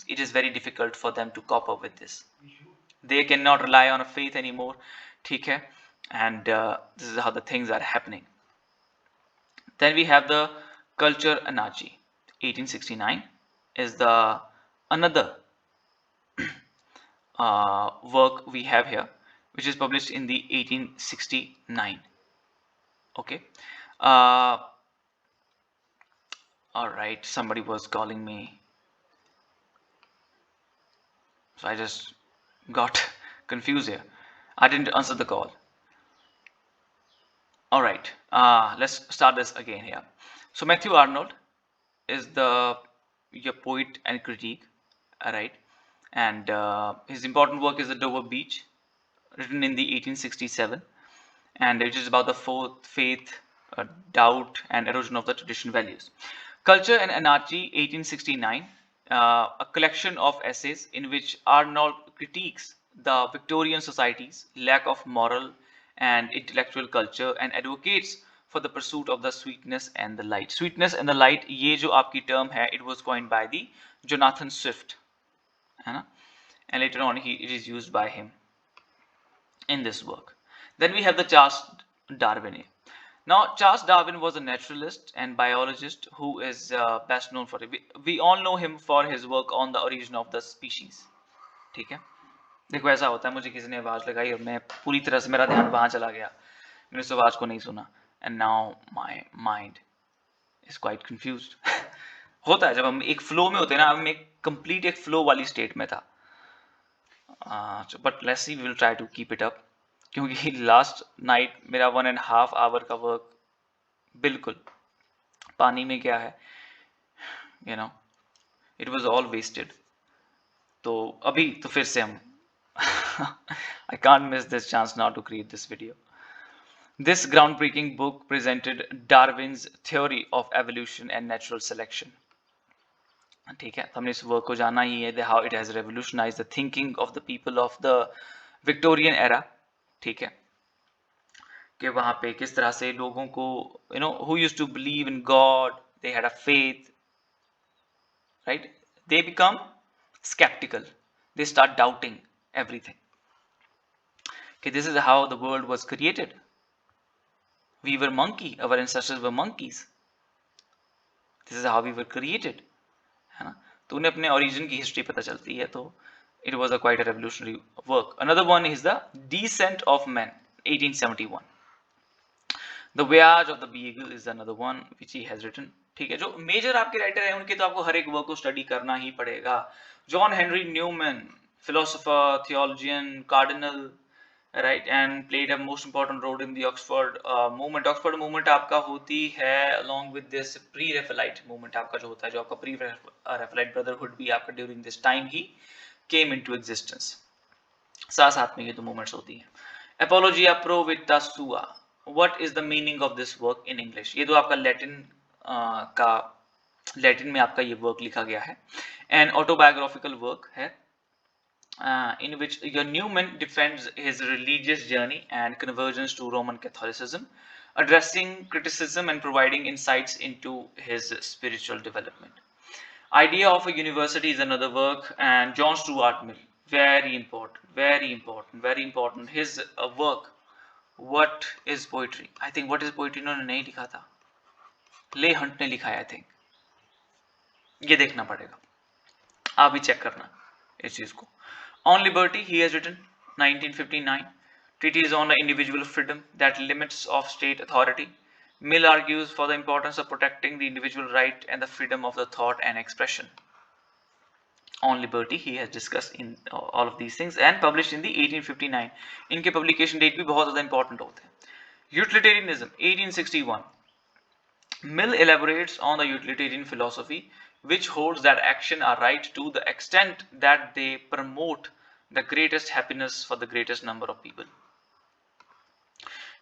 it is very difficult for them to cope up with this. They cannot rely on a faith anymore, ठीक है, and this is how the things are happening. Then we have the culture anarchy. 1869 is the another work we have here, which is published in the 1869. Okay. Uh, all right. Somebody was calling me, so I just got confused here. I didn't answer the call. All right. Let's start this again here. So Matthew Arnold is the your poet and critique, all right, and his important work is the Dover Beach, written in the 1867, and which is about the faith, doubt, and erosion of the traditional values. Culture and Anarchy, 1869, a collection of essays in which Arnold critiques the Victorian society's lack of moral and intellectual culture and advocates for the pursuit of the sweetness and the light. Sweetness and the light, ये जो आपकी term है, it was coined by the Jonathan Swift, है ना? And later on it is used by him in this work. Then we have the Charles Darwin. Now, Charles Darwin was a naturalist and biologist who is best known for it. We all know him for his work on the origin of the species. ठीक है? देखो ऐसा होता है, मुझे किसी ने आवाज लगाई और मैं पूरी तरह से मेरा ध्यान वहां चला गया, मैंने उस आवाज को नहीं सुना, and now my mind is quite confused. होता है जब हम एक फ्लो में होते हैं ना, हम एक कंप्लीट एक फ्लो वाली स्टेट में था. But let's see, we will try to keep it up. क्योंकि लास्ट नाइट मेरा 1.5 आवर का वर्क बिल्कुल पानी में गया है, you know, it was all wasted. तो अभी तो फिर से हम I can't miss this chance now to create this video. This groundbreaking book presented Darwin's theory of evolution and natural selection. ठीक है, हमने इस वर्क को जाना ही है, how it has revolutionized the thinking of the people of the Victorian era. ठीक है, कि वहां पे किस तरह से लोगों को, you know, who used to believe in God, they had a faith, right? They become skeptical, they start doubting everything. Okay, this is how the world was created. We were monkey, our ancestors were monkeys. This is how we were created, है ना? तो उन्हें अपने origin की history पता चलती है, तो it was a quite a revolutionary work. Another one is the Descent of Man, 1871. The Voyage of the Beagle is another one which he has written. ठीक है, जो मेजर आपके राइटर हैं उनके तो आपको हर एक वर्क को स्टडी करना ही पड़ेगा. John Henry Newman, philosopher, theologian, cardinal, right, and played a most important role in the Oxford movement. Oxford movement आपका होती है along with this pre-Raphaelite movement, आपका जो होता है, जो आपका pre-Raphaelite brotherhood भी आपका during this time he came into existence. साथ साथ में ये तो movements होती हैं. Apologia pro vita sua. What is the meaning of this work in English? ये तो आपका लैटिन में आपका ये वर्क लिखा गया है. An autobiographical work है, in which Newman defends his religious journey and conversions to Roman Catholicism, addressing criticism and providing insights into his spiritual development. Idea of a University is another work, and John Stuart Mill, very important, very important, very important. His work, What is Poetry? I think What is Poetry इन्होंने नहीं लिखा था, ले Hunt ने लिखा है, I think. ये देखना पड़ेगा, आप भी चेक करना इस चीज को. On Liberty, he has written 1959, treatise on the individual freedom that limits of state authority. Mill argues for the importance of protecting the individual right and the freedom of the thought and expression. On Liberty, he has discussed in all of these things and published in the 1859. इनके publication date भी बहुत ज़्यादा important होते हैं. Utilitarianism, 1861. Mill elaborates on the utilitarian philosophy, which holds that action are right to the extent that they promote the greatest happiness for the greatest number of people.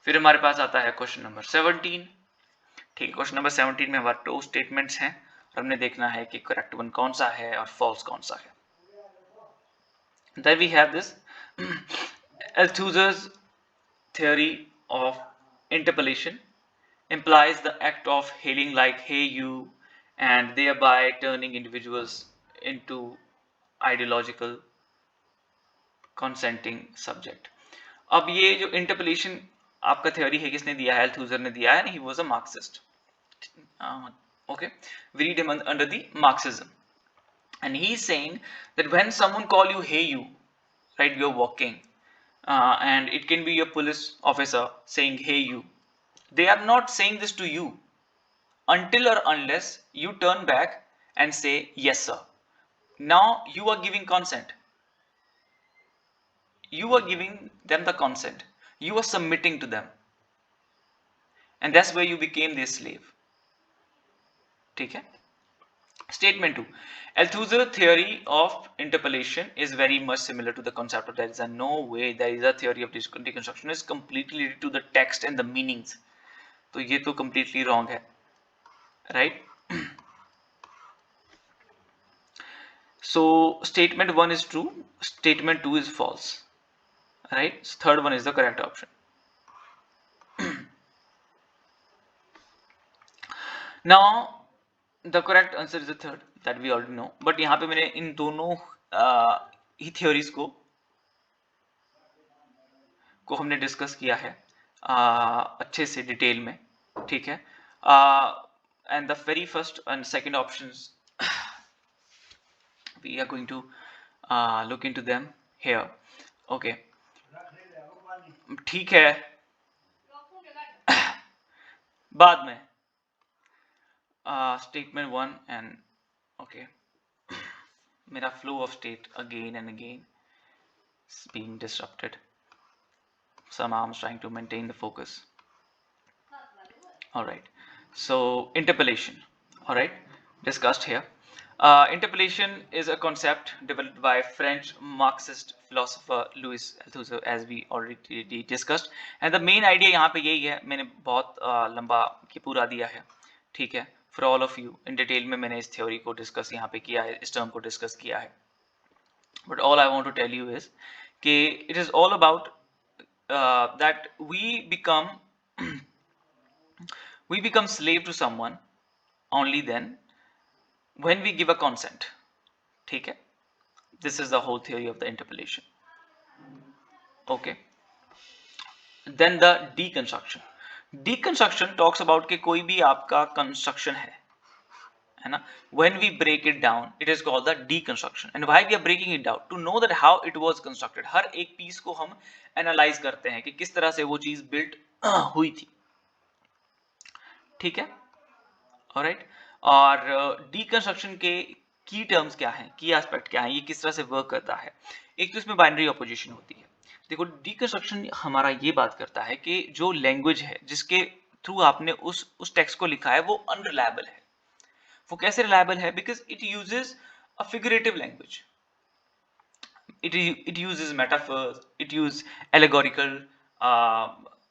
फिर हमारे पास आता है question number 17. ठीक है, question number 17 में हमारे 2 statements हैं और हमने देखना है कि करेक्ट वन कौन सा है और फॉल्स कौन सा है. Then we have this Althusser's theory of interpolation implies the act of hailing like hey you, and thereby turning individuals into ideological consenting subject. अब ये जो इंटरपोलेशन आपका थ्योरी है, किसने दिया है? अल्थूसर ने दिया है. He was a Marxist. Okay, we read him under the Marxism, and he's saying that when someone call you hey you, right, you're walking, and it can be a police officer saying hey you, they are not saying this to you until or unless you turn back and say yes sir. Now you are giving consent, you are giving them the consent, you are submitting to them, and that's where you became their slave. ठीक है. Statement 2. Althusser's theory of interpolation is very much similar to the concept of there is a no way there is a theory of deconstruction is completely related to the text and the meanings. तो ये तो completely wrong है, right? So statement 1 is true, statement 2 is false, right? So third one is the correct option. Now the correct answer is the third that we already know, but यहाँ पे मैंने इन दोनों ही theories को हमने discuss किया है अच्छे से डिटेल में, ठीक है. And the very first and second options we are going to look into them here. Okay, ठीक है, बाद में statement 1 and okay, मेरा flow of state again and again is being disrupted. Somehow I'm trying to maintain the focus. All right, so interpolation, all right, discussed here. Interpolation is a concept developed by French Marxist philosopher Louis Althusser, as we already discussed. And the main idea यहाँ पे यही है, मैंने बहुत लंबा ये पूरा दिया है, ठीक है, for all of you in detail में मैंने इस theory को discuss यहाँ पे किया है, इस term को discuss किया है. But all I want to tell you is कि it is all about that we become slave to someone only then when we give a consent. ठीक है, this is the whole theory of the interpolation. Okay, then the deconstruction talks about कि कोई भी आपका construction है ना, when we break it down it is called the deconstruction. And why we are breaking it down? To know that how it was constructed. हर एक piece को हम analyze करते हैं कि किस तरह से वो चीज built हुई थी, ठीक है. alright, और deconstruction के की टर्म्स क्या हैं, की एस्पेक्ट क्या है, ये किस तरह से वर्क करता है. एक तो इसमें बाइनरी ऑपोजिशन होती है. देखो, डिकंस्ट्रक्शन हमारा ये बात करता है कि जो लैंग्वेज है जिसके थ्रू आपने उस टेक्स्ट को लिखा है वो अनरिलायबल है. वो कैसे रिलायबल है? Because it uses a figurative language, it uses metaphors, it uses allegorical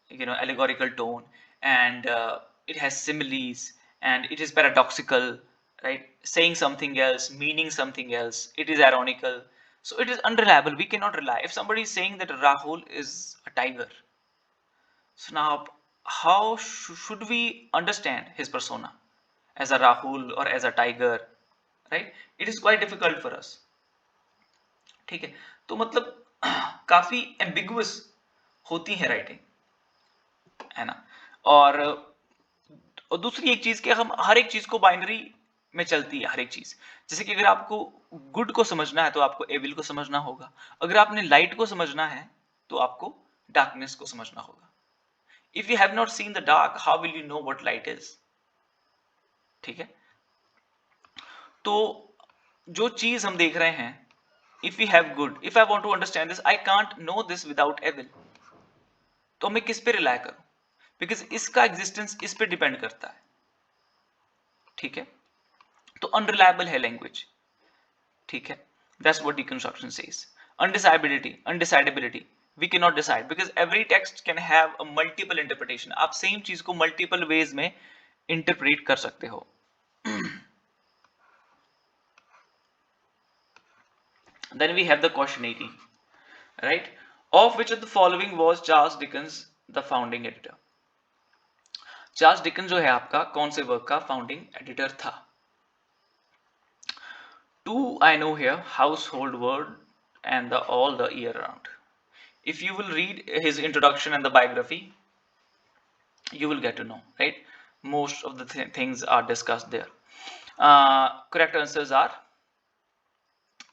allegorical tone, and it has similes, and it is paradoxical, right, saying something else meaning something else, it is ironical, so it is unreliable. We cannot rely. If somebody is saying that Rahul is a tiger, so now how should we understand his persona as a Rahul or as a tiger, right? It is quite difficult for us, ठीक है. तो मतलब काफी ambiguous होती है writing, है ना. और दूसरी एक चीज कि हम हर एक चीज को बाइनरी में चलती है, हर एक चीज. जैसे कि अगर आपको गुड को समझना है तो आपको एविल को समझना होगा, अगर आपने लाइट को समझना है तो आपको डार्कनेस को समझना होगा. If you have not seen the dark, how will you know what light is, ठीक है. तो जो चीज हम देख रहे हैं, if we have good, if I want to understand this, I can't know this without evil. तो मैं किस पे रिलाय करूं? बिकॉज इसका एग्जिस्टेंस इस पे डिपेंड करता है, ठीक है. तो अनरिलायबल है लैंग्वेज, ठीक है. That's what deconstruction says. Undecidability, we can not decide because every text can have a multiple interpretation. आप सेम चीज को मल्टीपल वेज में इंटरप्रेट कर सकते हो. Then we have the question 80, right? Of which of the following was Charles Dickens the founding editor? Charles Dickens जो है आपका कौन से वर्क का फाउंडिंग एडिटर था? Two I know here, Household Word and All the Year Round. If you will read his introduction and the biography, you will get to know, right? most of the things are discussed there. Correct answers are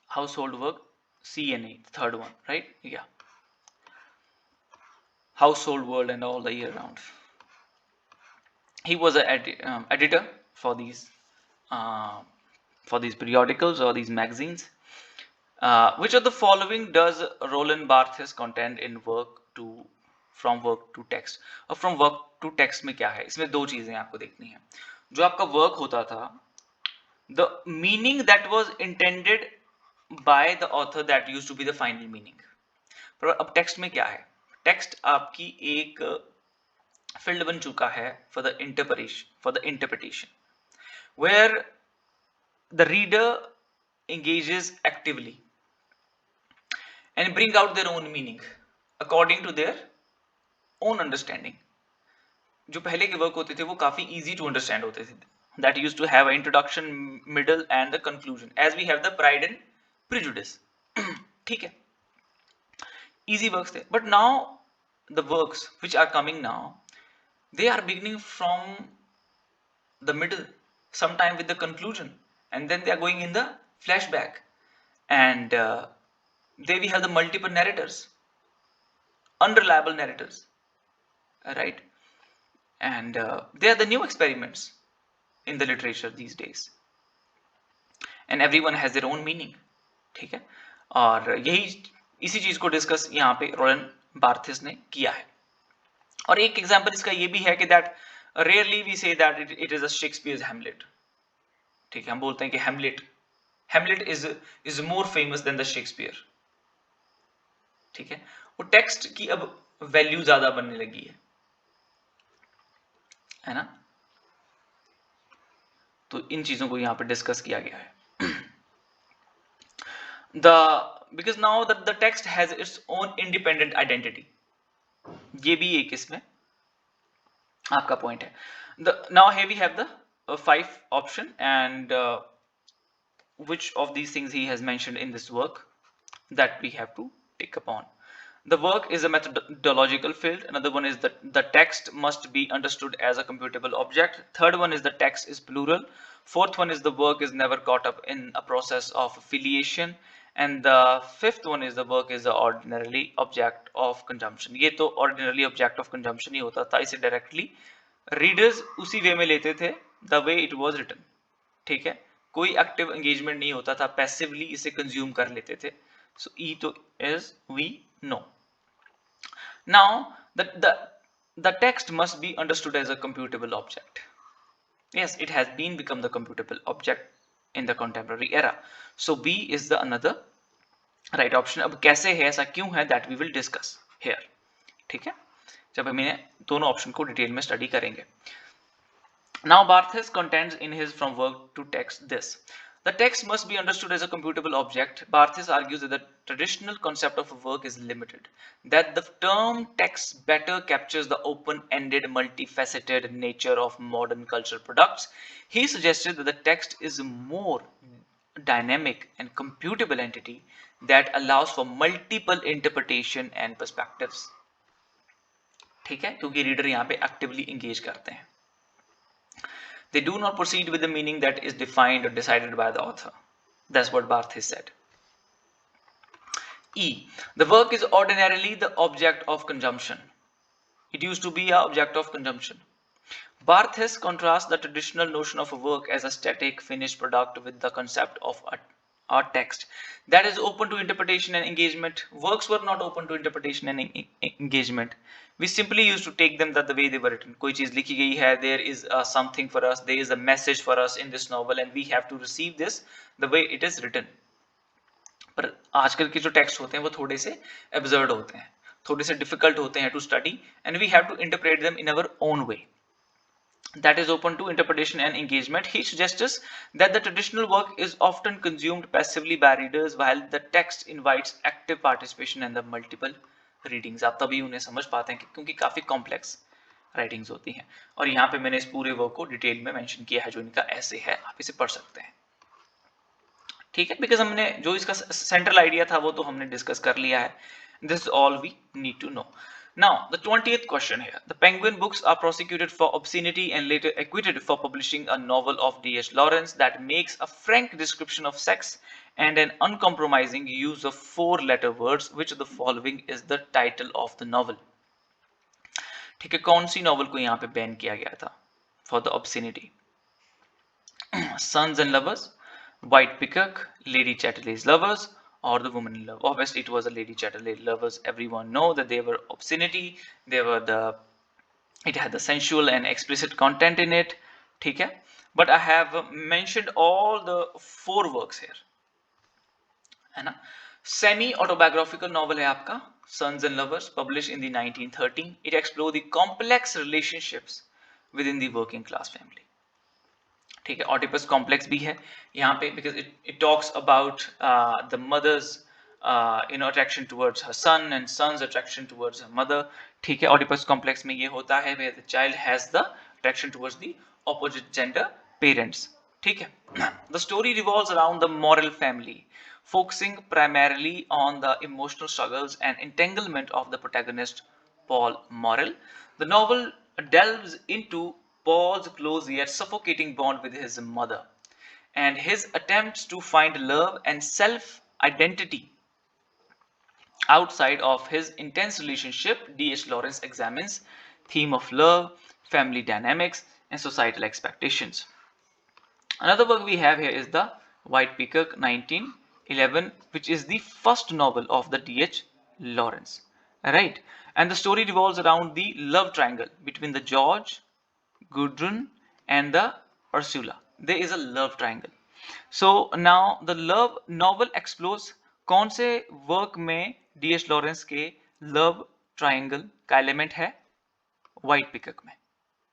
household work, C and A, third one, right? Yeah, household world and all the year round. He was an editor for these periodicals or these magazines. Which of the following does Roland Barthes contend in work to from work to text? और from work to text में क्या है? इसमें दो चीजें आपको देखनी है. जो आपका वर्क होता था, the meaning that was intended by the author, that used to be the final meaning. पर अब टेक्स्ट में क्या है? टेक्स्ट आपकी एक फील्ड बन चुका है for the interpretation, where the reader engages actively and bring out their own meaning according to their own understanding. जो पहले के वर्क होते थे वो काफी easy to understand होते थे. That used to have an introduction, middle and the conclusion, as we have the Pride and Prejudice. ठीक है, easy works थे. But now the works which are coming now, they are beginning from the middle, sometime with the conclusion, and then they are going in the flashback, and there we have the multiple narrators, unreliable narrators, right? And they are the new experiments in the literature these days, and everyone has their own meaning. ठीक है, और यही इसी चीज को discuss यहाँ पे रोलन बार्थेस ने किया है. और एक एग्जांपल इसका ये भी है कि that rarely we say that it is a Shakespeare's Hamlet. ठीक है, हम बोलते हैं कि Hamlet is more famous than the Shakespeare. ठीक है, वो टेक्स्ट की अब वैल्यू ज्यादा बनने लगी है ना. तो इन चीजों को यहाँ पे डिस्कस किया गया है. because now the text has its own independent identity. ये भी एक इसमें आपका पॉइंट है. now here we have the 5 option, and which of these things he has mentioned in this work that we have to take upon. The work is a methodological field. Another one is that the text must be understood as a computable object. Third one is the text is plural. Fourth one is the work is never caught up in a process of affiliation. And the fifth one is the work is the ordinarily object of consumption. ये तो ordinarily object of consumption ही होता था. इसे directly readers उसी way में लेते थे the way it was written. ठीक है, कोई active engagement नहीं होता था, passively इसे consume कर लेते थे. So E तो is we know. Now the text must be understood as a computable object. Yes, it has become the computable object in the contemporary era. So B is the another right option. अब कैसे है, ऐसा क्यों है, that we will discuss here. ठीक है, जब हम दोनों ऑप्शन को डिटेल में स्टडी करेंगे. Now Barthes contends in his From Work to Text this: the text must be understood as a computable object. Barthes argues that the traditional concept of a work is limited, that the term text better captures the open-ended, multifaceted nature of modern cultural products. He suggested that the text is a more dynamic and computable entity that allows for multiple interpretation and perspectives. ठीक है, क्योंकि reader यहाँ पे actively engage करते हैं. They do not proceed with the meaning that is defined or decided by the author. That's what Barthes said. E. The work is ordinarily the object of consumption. It used to be an object of consumption. Barthes contrasts the traditional notion of a work as a static, finished product with the concept of a text that is open to interpretation and engagement. Works were not open to interpretation and engagement. We simply used to take them that the way they were written. कोई चीज लिखी गई है, there is something for us, there is a message for us in this novel, and we have to receive this the way it is written. पर आजकल के जो text होते हैं वो थोड़े से absurd होते हैं, थोड़े से difficult होते हैं to study, and we have to interpret them in our own way that is open to interpretation and engagement. He suggests that the traditional work is often consumed passively by readers, while the text invites active participation and the multiple readings. आप तभी उन्हें समझ पाते हैं क्योंकि काफी complex writings होती हैं. और यहाँ पे मैंने इस पूरे वर्क को डिटेल में मेंशन किया है, जो इनका ऐसे है, आप इसे पढ़ सकते हैं. ठीक है, बिकॉज हमने जो इसका सेंट्रल आइडिया था वो तो हमने डिस्कस कर लिया है. This is all we need to know. Now, the 20th question here. The Penguin books are prosecuted for obscenity and later acquitted for publishing a novel of D.H. Lawrence that makes a frank description of sex and an uncompromising use of 4-letter words. Which of the following is the title of the novel? ठीक है, कौन सी novel को यहाँ पे ban किया गया था for the obscenity? Sons and Lovers, White Peacock, Lady Chatterley's Lovers, or The Woman in Love. Obviously, it was a Lady Chatterley's Lovers. Everyone know that they were obscenity. They were it had the sensual and explicit content in it. ठीक है? But I have mentioned all the 4 works here. है ना? Semi-autobiographical novel है आपका Sons and Lovers, published in the 1913. It explores the complex relationships within the working class family. ठीक है, Oedipus complex भी है यहाँ पे because it talks about the mother's attraction towards her son and son's attraction towards her mother. ठीक है, Oedipus complex में ये होता है where the child has the attraction towards the opposite gender parents. ठीक है, the story revolves around the Morel family, focusing primarily on the emotional struggles and entanglement of the protagonist Paul Morel. The novel delves into Paul's close yet suffocating bond with his mother and his attempts to find love and self-identity outside of his intense relationship. D.H. Lawrence examines theme of love, family dynamics, and societal expectations. Another work we have here is the White Peacock 1911, which is the first novel of the D.H. Lawrence, right? And the story revolves around the love triangle between the George, Gudrun, and the Ursula. There is a love triangle. So now the love novel explores कौन से work में D.H. Lawrence के love triangle का element है white peacock में.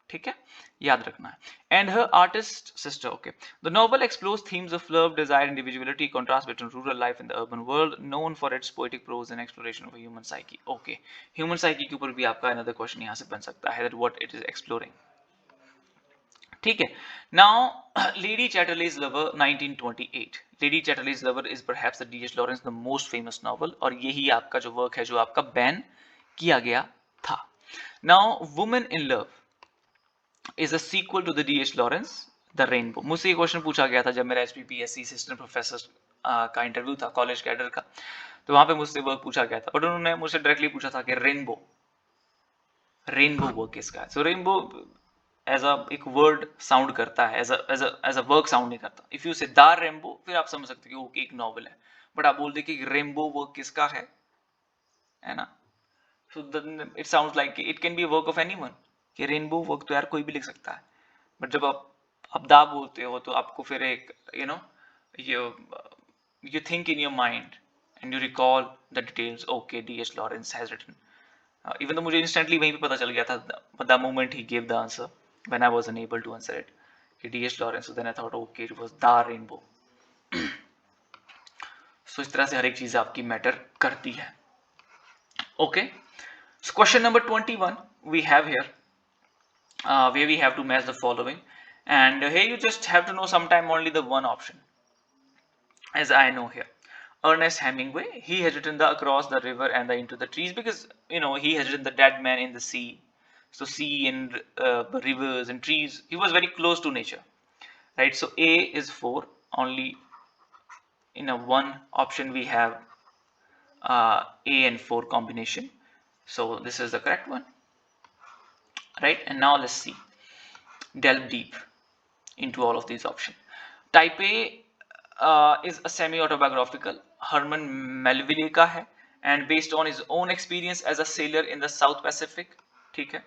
ठीक है, याद रखना है. And her artist sister. Okay, the novel explores themes of love, desire, individuality, contrast between rural life and the urban world, known for its poetic prose and exploration of human psyche. Okay, human psyche के ऊपर भी आपका another question यहां से बन सकता है that what it is exploring. ठीक है, now Lady Chatterley's lover 1928. Lady Chatterley's lover is perhaps the D.H. Lawrence the most famous novel, और यही आपका जो वर्क है जो आपका बैन किया गया था. Now women in love is a sequel to the D.H. Lawrence, The Rainbow. मुझसे ये क्वेश्चन पूछा गया था जब मेरा HPPSC असिस्टेंट प्रोफेसर का इंटरव्यू था कॉलेज कैडर का, तो वहां पे मुझसे वर्क पूछा गया था, बट उन्होंने मुझसे डायरेक्टली पूछा था कि रेनबो वर्क किसका है. सो रेनबो एज अ एक वर्ड साउंड करता है, एज अ वर्क साउंड नहीं करता. इफ यू से द रेनबो, फिर आप समझ सकते हो कि ओके एक नॉवल है, बट आप बोल दे कि रेनबो वर्क किसका है ना, so it sounds like it can be a work of anyone. कि रेनबो वर्क तो यार कोई भी लिख सकता है, बट जब आप दा बोलते हो तो आपको फिर एक you think in your mind and you recall the details. Okay, D.H. Lawrence has written, even though मुझे instantly वहीं पे पता चल गया था, but the moment he gave the answer when I was unable to answer it कि D.H. Lawrence, so then I thought okay it was the rainbow. So इस तरह से हर एक चीज आपकी मैटर करती है. Okay, so question number 21 we have here. Where we have to match the following, and here you just have to know sometime only the one option, as I know here. Ernest Hemingway, he has written the Across the River and the Into the Trees, because he has written the Dead Man in the Sea. So sea and rivers and trees, he was very close to nature, right? So A is 4, only in a one option we have A and 4 combination, so this is the correct one. Right, and now let's see, delve deep into all of these options. Type A is a semi-autobiographical, Herman Melville का है, and based on his own experience as a sailor in the South Pacific. ठीक है,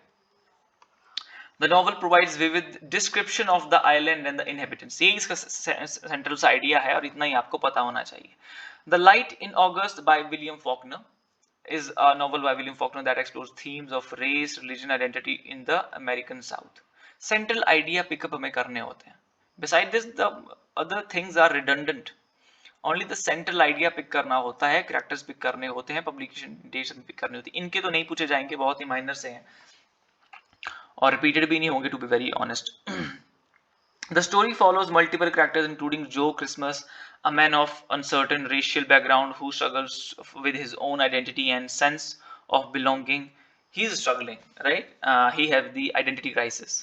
the novel provides vivid description of the island and the inhabitants. ये इसका central सा idea है और इतना ही आपको पता होना चाहिए. The Light in August by William Faulkner is a novel by William Faulkner that explores themes of race, religion, identity in the American South. Central idea pickup हमें करने होते हैं. Besides this, the other things are redundant. Only the central idea pick करना होता है, characters pick करने होते हैं, publication dates pick करनी होती है. इनके तो नहीं पूछे जाएंगे, बहुत ही minor से हैं और repeated भी नहीं होंगे, to be very honest. The story follows multiple characters including Joe Christmas, a man of uncertain racial background who struggles with his own identity and sense of belonging. he is struggling, right? He have the identity crisis,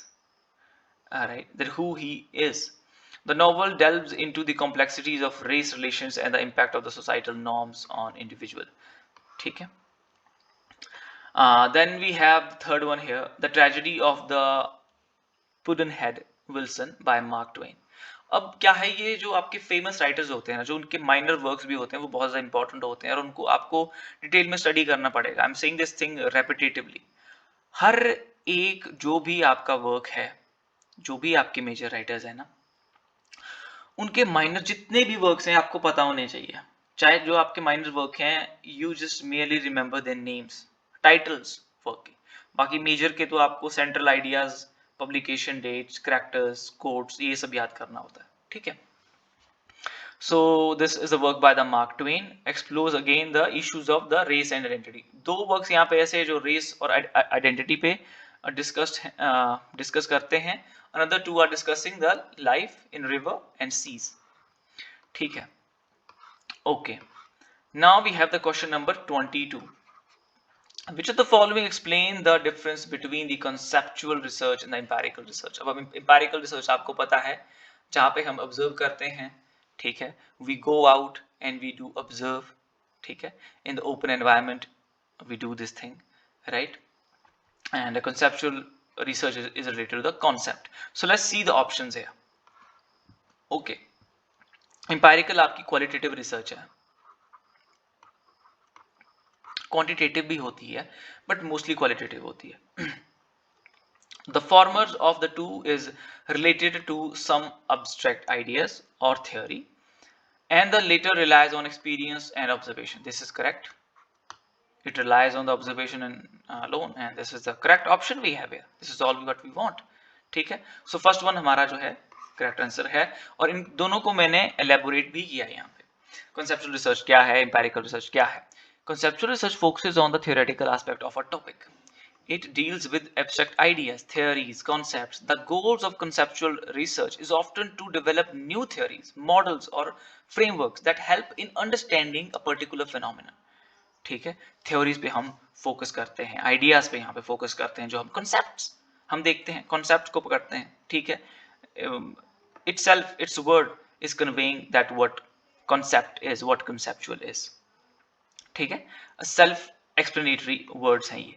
right? That who he is. The novel delves into the complexities of race relations and the impact of the societal norms on individual. ठीक है. Then we have the third one here, The Tragedy of the Pudd'nhead Wilson by Mark Twain. अब क्या है, ये जो आपके famous writers होते हैं ना, जो उनके माइनर वर्क्स भी होते हैं, वो बहुत ज़्यादा इंपॉर्टेंट होते हैं और उनको आपको डिटेल में स्टडी करना पड़ेगा. I am saying this thing repetitively. हर एक जो भी आपका वर्क है, जो भी आपके मेजर राइटर्स है ना, उनके माइनर जितने भी वर्क्स हैं आपको पता होने चाहिए. चाहे जो आपके माइनर वर्क हैं, you just merely remember their names, titles work के. बाकी मेजर के तो आपको central ideas, publication dates, characters, quotes, ये सब याद करना होता है. ठीक है. So this is a work by the Mark Twain, explores again the issues of the race and identity. दो वर्क्स यहाँ पे ऐसे जो रेस और आइडेंटिटी पे डिस्कस करते हैं. Another two are discussing the life in river and seas. ठीक है. Okay. Now we have the question number 22. Which of the following explain the difference between the conceptual research and the empirical research? अब empirical research आपको पता है, जहाँ पे हम observe करते हैं. ठीक है. We go out and we do observe. ठीक है. In the open environment we do this thing, right? And the conceptual research is related to the concept. So let's see the options here. Okay. Empirical आपकी qualitative research है. Quantitative भी होती है, but mostly qualitative होती है. The former of the two is related to some abstract ideas or theory, and the later relies on experience and observation. This is correct. It relies on the observation and alone, and this is the correct option we have here. This is all what we want. ठीक है. So first one हमारा जो है correct answer है, और इन दोनों को मैंने elaborate भी किया है यहाँ पे. Conceptual research क्या है, empirical research क्या है. Conceptual research focuses on the theoretical aspect of a topic. It deals with abstract ideas, theories, concepts. The goals of conceptual research is often to develop new theories, models or frameworks that help in understanding a particular phenomenon. ठीक है. Theories पे हम focus करते हैं, ideas पे यहाँ पे focus करते हैं, जो हम concepts हम देखते हैं, concepts को पकड़ते हैं. ठीक है. Itself, its word is conveying that what concept is, what conceptual is. ठीक है. सेल्फ एक्सप्लेनेटरी वर्ड्स हैं ये,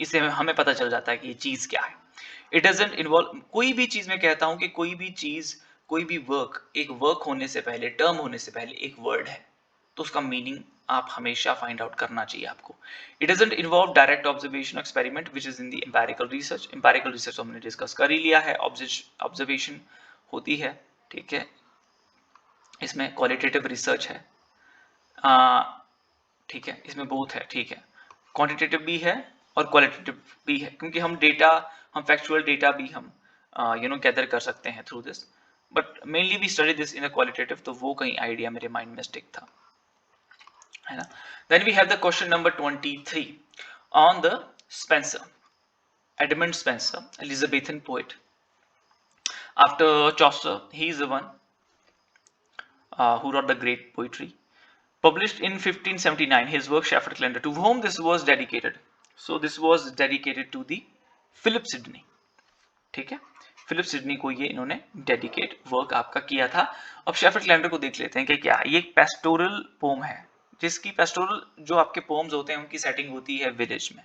इससे हमें पता चल जाता है कि ये चीज क्या है. इट डजंट इन्वॉल्व, कोई भी चीज में कहता हूं कि कोई भी चीज, कोई भी वर्क, एक वर्क होने से पहले, टर्म होने से पहले एक वर्ड है, तो उसका मीनिंग आप हमेशा फाइंड आउट करना चाहिए आपको. It doesn't involve direct observation experiment which is in the empirical research. Empirical research हमने डिस्कस कर ही लिया है, ऑब्जर्वेशन होती है. ठीक है. इसमें क्वालिटेटिव रिसर्च है. ठीक है. इसमें बोथ है. ठीक है. क्वांटिटेटिव भी है और क्वालिटेटिव भी है, क्योंकि हम डेटा, हम फैक्चुअल डेटा भी हम गैदर कर सकते हैं through this, but mainly we study this in a qualitative. तो वो कहीं आइडिया मेरे माइंड में स्टिक था, है ना. Then we have the question number 23 on the Spenser, Edmund Spenser, Elizabethan poet. After Chaucer, he is the one who wrote the great poetry. Published in 1579, his work Shepherd's Calendar. To whom this was dedicated? So this was dedicated to the Philip Sidney. ठीक है. Philip Sidney को ये इन्होंने dedicate work आपका किया था. अब shepherd calendar को देख लेते हैं कि क्या ये एक पेस्टोरल पोम है, जिसकी पेस्टोरल जो आपके पोम्स होते हैं उनकी सेटिंग होती है विलेज में.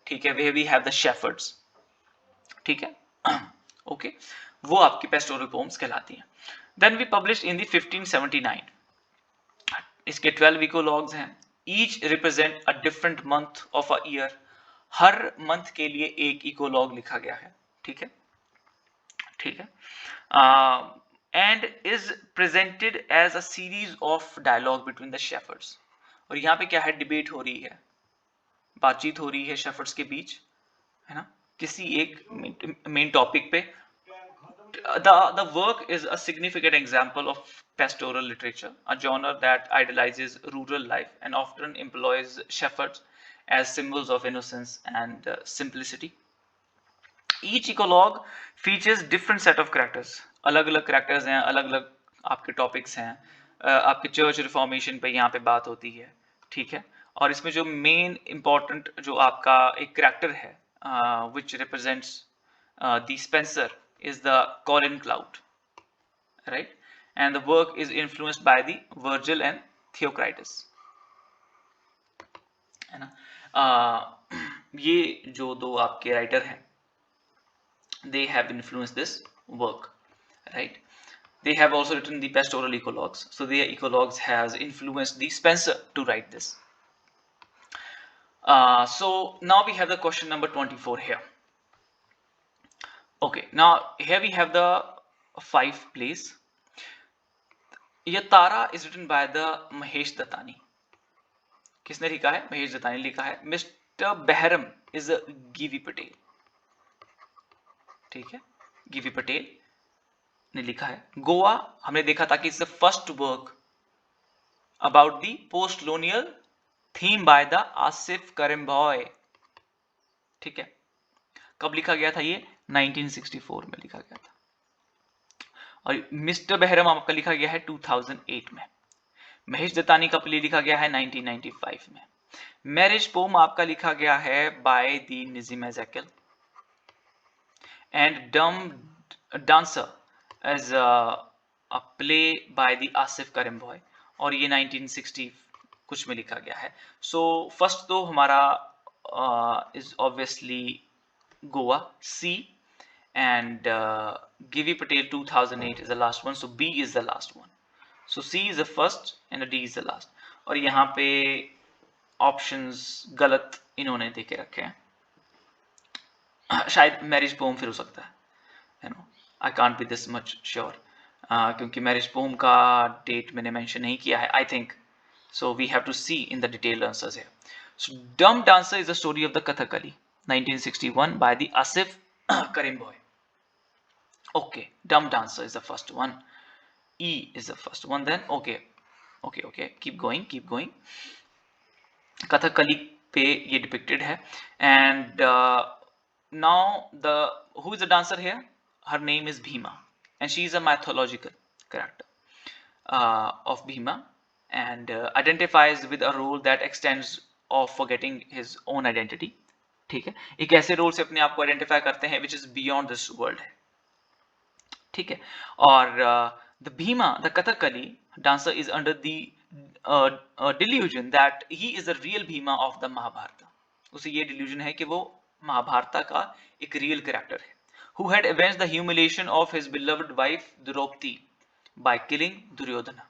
ठीक है. वे वी हैव द शेफर्ड्स. ठीक है. ओके. वो आपकी पेस्टोरल पोम्स कहलाती हैं. Then we published in the 1579. इसके 12 इकोलॉग्स हैं. Each represent a different month of a year. हर मंथ के लिए एक इकोलॉग लिखा गया है. ठीक है. ठीक है. And is presented as a series of dialogue between the shepherds. और यहाँ पे क्या है, डिबेट हो रही है, बातचीत हो रही है शेफर्ड्स के बीच, है ना, किसी एक मेन टॉपिक पे. The work is a significant example of pastoral literature, a genre that idealizes rural life and often employs shepherds as symbols of innocence and simplicity. Each eclogue features different set of characters. अलग-अलग characters हैं, अलग-अलग आपके topics हैं. आपके church reformation पे यहाँ पे बात होती है. ठीक है. और इसमें जो मेन इंपॉर्टेंट जो आपका एक कैरेक्टर है which represents the Spencer is the Colin Cloud, right? And the work is influenced by the Virgil and Theocritus, है ना? ये जो दो आपके राइटर हैं, they have influenced this work, right? They have also written the pastoral eclogues, so their eclogues has influenced the Spencer to write this. So now we have the question number 24 here. Okay, now here we have the 5 plays. Yatara is written by the Mahesh Dattani. किसने लिखा है? महेश दत्तानी लिखा है. Mister Behram is Gieve Patel. ठीक है, गिवी पटेल ने लिखा है. गोवा हमने देखा था कि it's the first work about the post colonial theme by the Asif Currimbhoy. ठीक है, कब लिखा गया था ये? 1964 में लिखा गया था. और मिस्टर बेहरम आपका लिखा गया है 2008 में. महेश दत्तानी का प्ले लिखा गया है 1995 में. मैरिज पोम आपका लिखा गया है by the Nissim Ezekiel. And dumb dancer as a play by the Asif Currimbhoy, और ये 1960 कुछ में लिखा गया है. सो फर्स्ट तो हमारा is obviously Goa, see, and Givi Patel 2008 is the last one, so B is the last one. So C is the first and D is the last. और यहाँ पे options गलत इन्होंने देके रखे हैं. शायद मैरिज पोम फिर हो सकता है, you know, I can't be this much sure, क्योंकि मैरिज पोम का डेट मैंने मेंशन नहीं किया है, I think. So we have to see in the detailed answers here. So Dumb Dancer is the story of the Kathakali, 1961 by the Asif Karimboy. Okay, Dumb Dancer is the first one. E is the first one then. Okay, keep going. Kathakali पे ये depicted है. And now who is the dancer here? Her name is Bhima, and she is a mythological character of Bhima, and identifies with a role that extends of forgetting his own identity. ठीक है, एक ऐसे role से अपने आप को identify करते हैं which is beyond this world है. ठीक है, और the Bhima the Kathakali dancer is under the delusion that he is the real Bhima of the Mahabharata. उसे ये डिल्यूजन है कि वो महाभारत का एक रियल कैरेक्टर है. Who had avenged the humiliation of his beloved wife Draupadi by killing Duryodhana.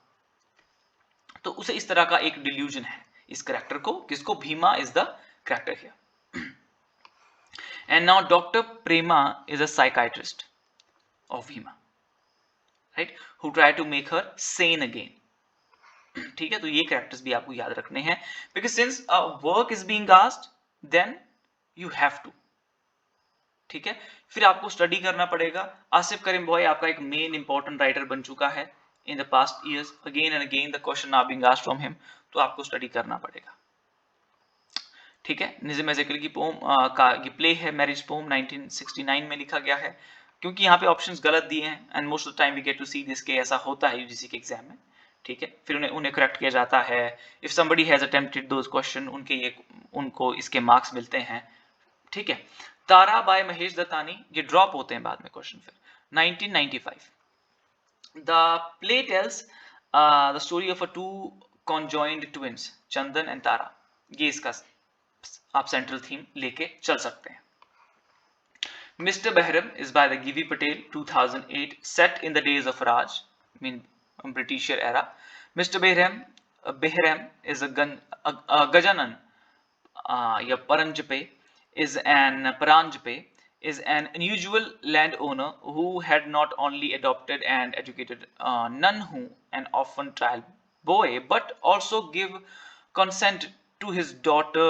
तो उसे इस तरह का एक डिल्यूजन है इस कैरेक्टर को, किसको? Bhima is the character here. And now doctor Prema is a psychiatrist of Bhima, right, who try to make her sane again. ठीक है, तो ये characters भी आपको याद रखने हैं, because since a work is being asked, then you have to. ठीक है, फिर आपको स्टडी करना पड़ेगा. आसिफ करिम्बॉय आपका एक मेन इंपॉर्टेंट राइटर बन चुका है in the past years. Again and again the question are being asked from him, तो आपको स्टडी करना पड़ेगा. ठीक है, निज़िम एज़ेकियल की पोम का ये प्ले है मैरिज पोम, 1969 में लिखा गया है. क्योंकि यहाँ पे ऑप्शंस गलत दिए हैं, and most of the time we get to see this के ऐसा होता है यूजीसी के एग्जाम में. ठीक है, फिर उन्हें करेक्ट किया जाता है. If somebody has attempted those question, उनको इसके मार्क्स मिलते हैं. ठीक है, तारा बाय महेश दत्तानी, ये ड्रॉप होते हैं बाद में क्वेश्चन. फिर 1995 the play tells the story of a two conjoined twins Chandan and Tara. ये इसका आप सेंट्रल थीम लेके चल सकते हैं. Mr. Behram is by the Givi Patel 2008, set in the days of Raj, I mean British era. Mr. Behram is a Gajanan या Paranjpe is an unusual landowner who had not only adopted and educated Nanhu, an orphan child boy, but also give consent to his daughter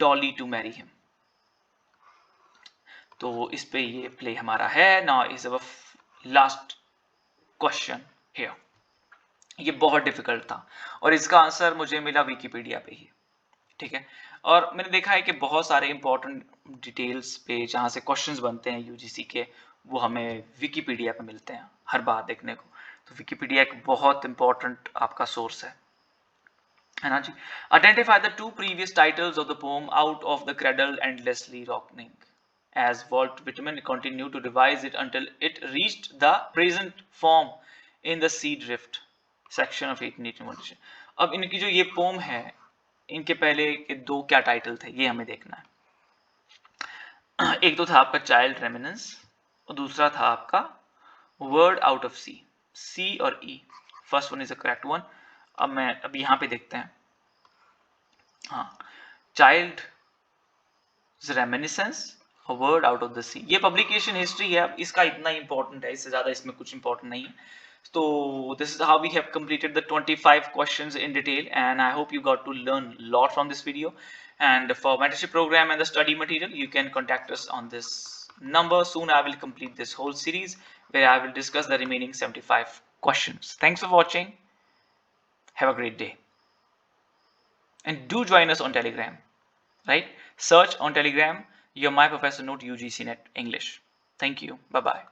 Dolly to marry him. तो इस पे ये play हमारा है. Now is our last question here. ये बहुत difficult था और इसका आंसर मुझे मिला विकिपीडिया पे ही. ठीक है, और मैंने देखा है कि बहुत सारे इंपॉर्टेंट डिटेल्स पे जहाँ से क्वेश्चंस बनते हैं यूजीसी के, वो हमें विकिपीडिया पे मिलते हैं हर बार देखने को. तो विकिपीडिया एक बहुत इंपॉर्टेंट आपका सोर्स है. है ना जी. Identify the two previous titles of the poem Out of the Cradle endlessly rocking, as Walt Whitman continued to revise it until it reached the present form in the Sea Drift section of 1881 edition. अब इनकी जो ये pome है, इनके पहले के दो क्या टाइटल थे ये हमें देखना है. एक तो था आपका चाइल्ड रेमिनेंस और दूसरा था आपका word out of sea. C और E, first one is the correct one. अब यहाँ पे देखते हैं. हाँ, child reminiscence, word out of the sea. ये पब्लिकेशन हिस्ट्री है, इसका इतना इंपॉर्टेंट है, इससे ज्यादा इसमें कुछ इंपॉर्टेंट नहीं है. So this is how we have completed the 25 questions in detail, and I hope you got to learn a lot from this video. And for mentorship program and the study material, you can contact us on this number. Soon I will complete this whole series where I will discuss the remaining 75 questions. Thanks for watching. Have a great day. And do join us on Telegram, right? Search on Telegram your My Professor Note UGC NET English. Thank you. Bye bye.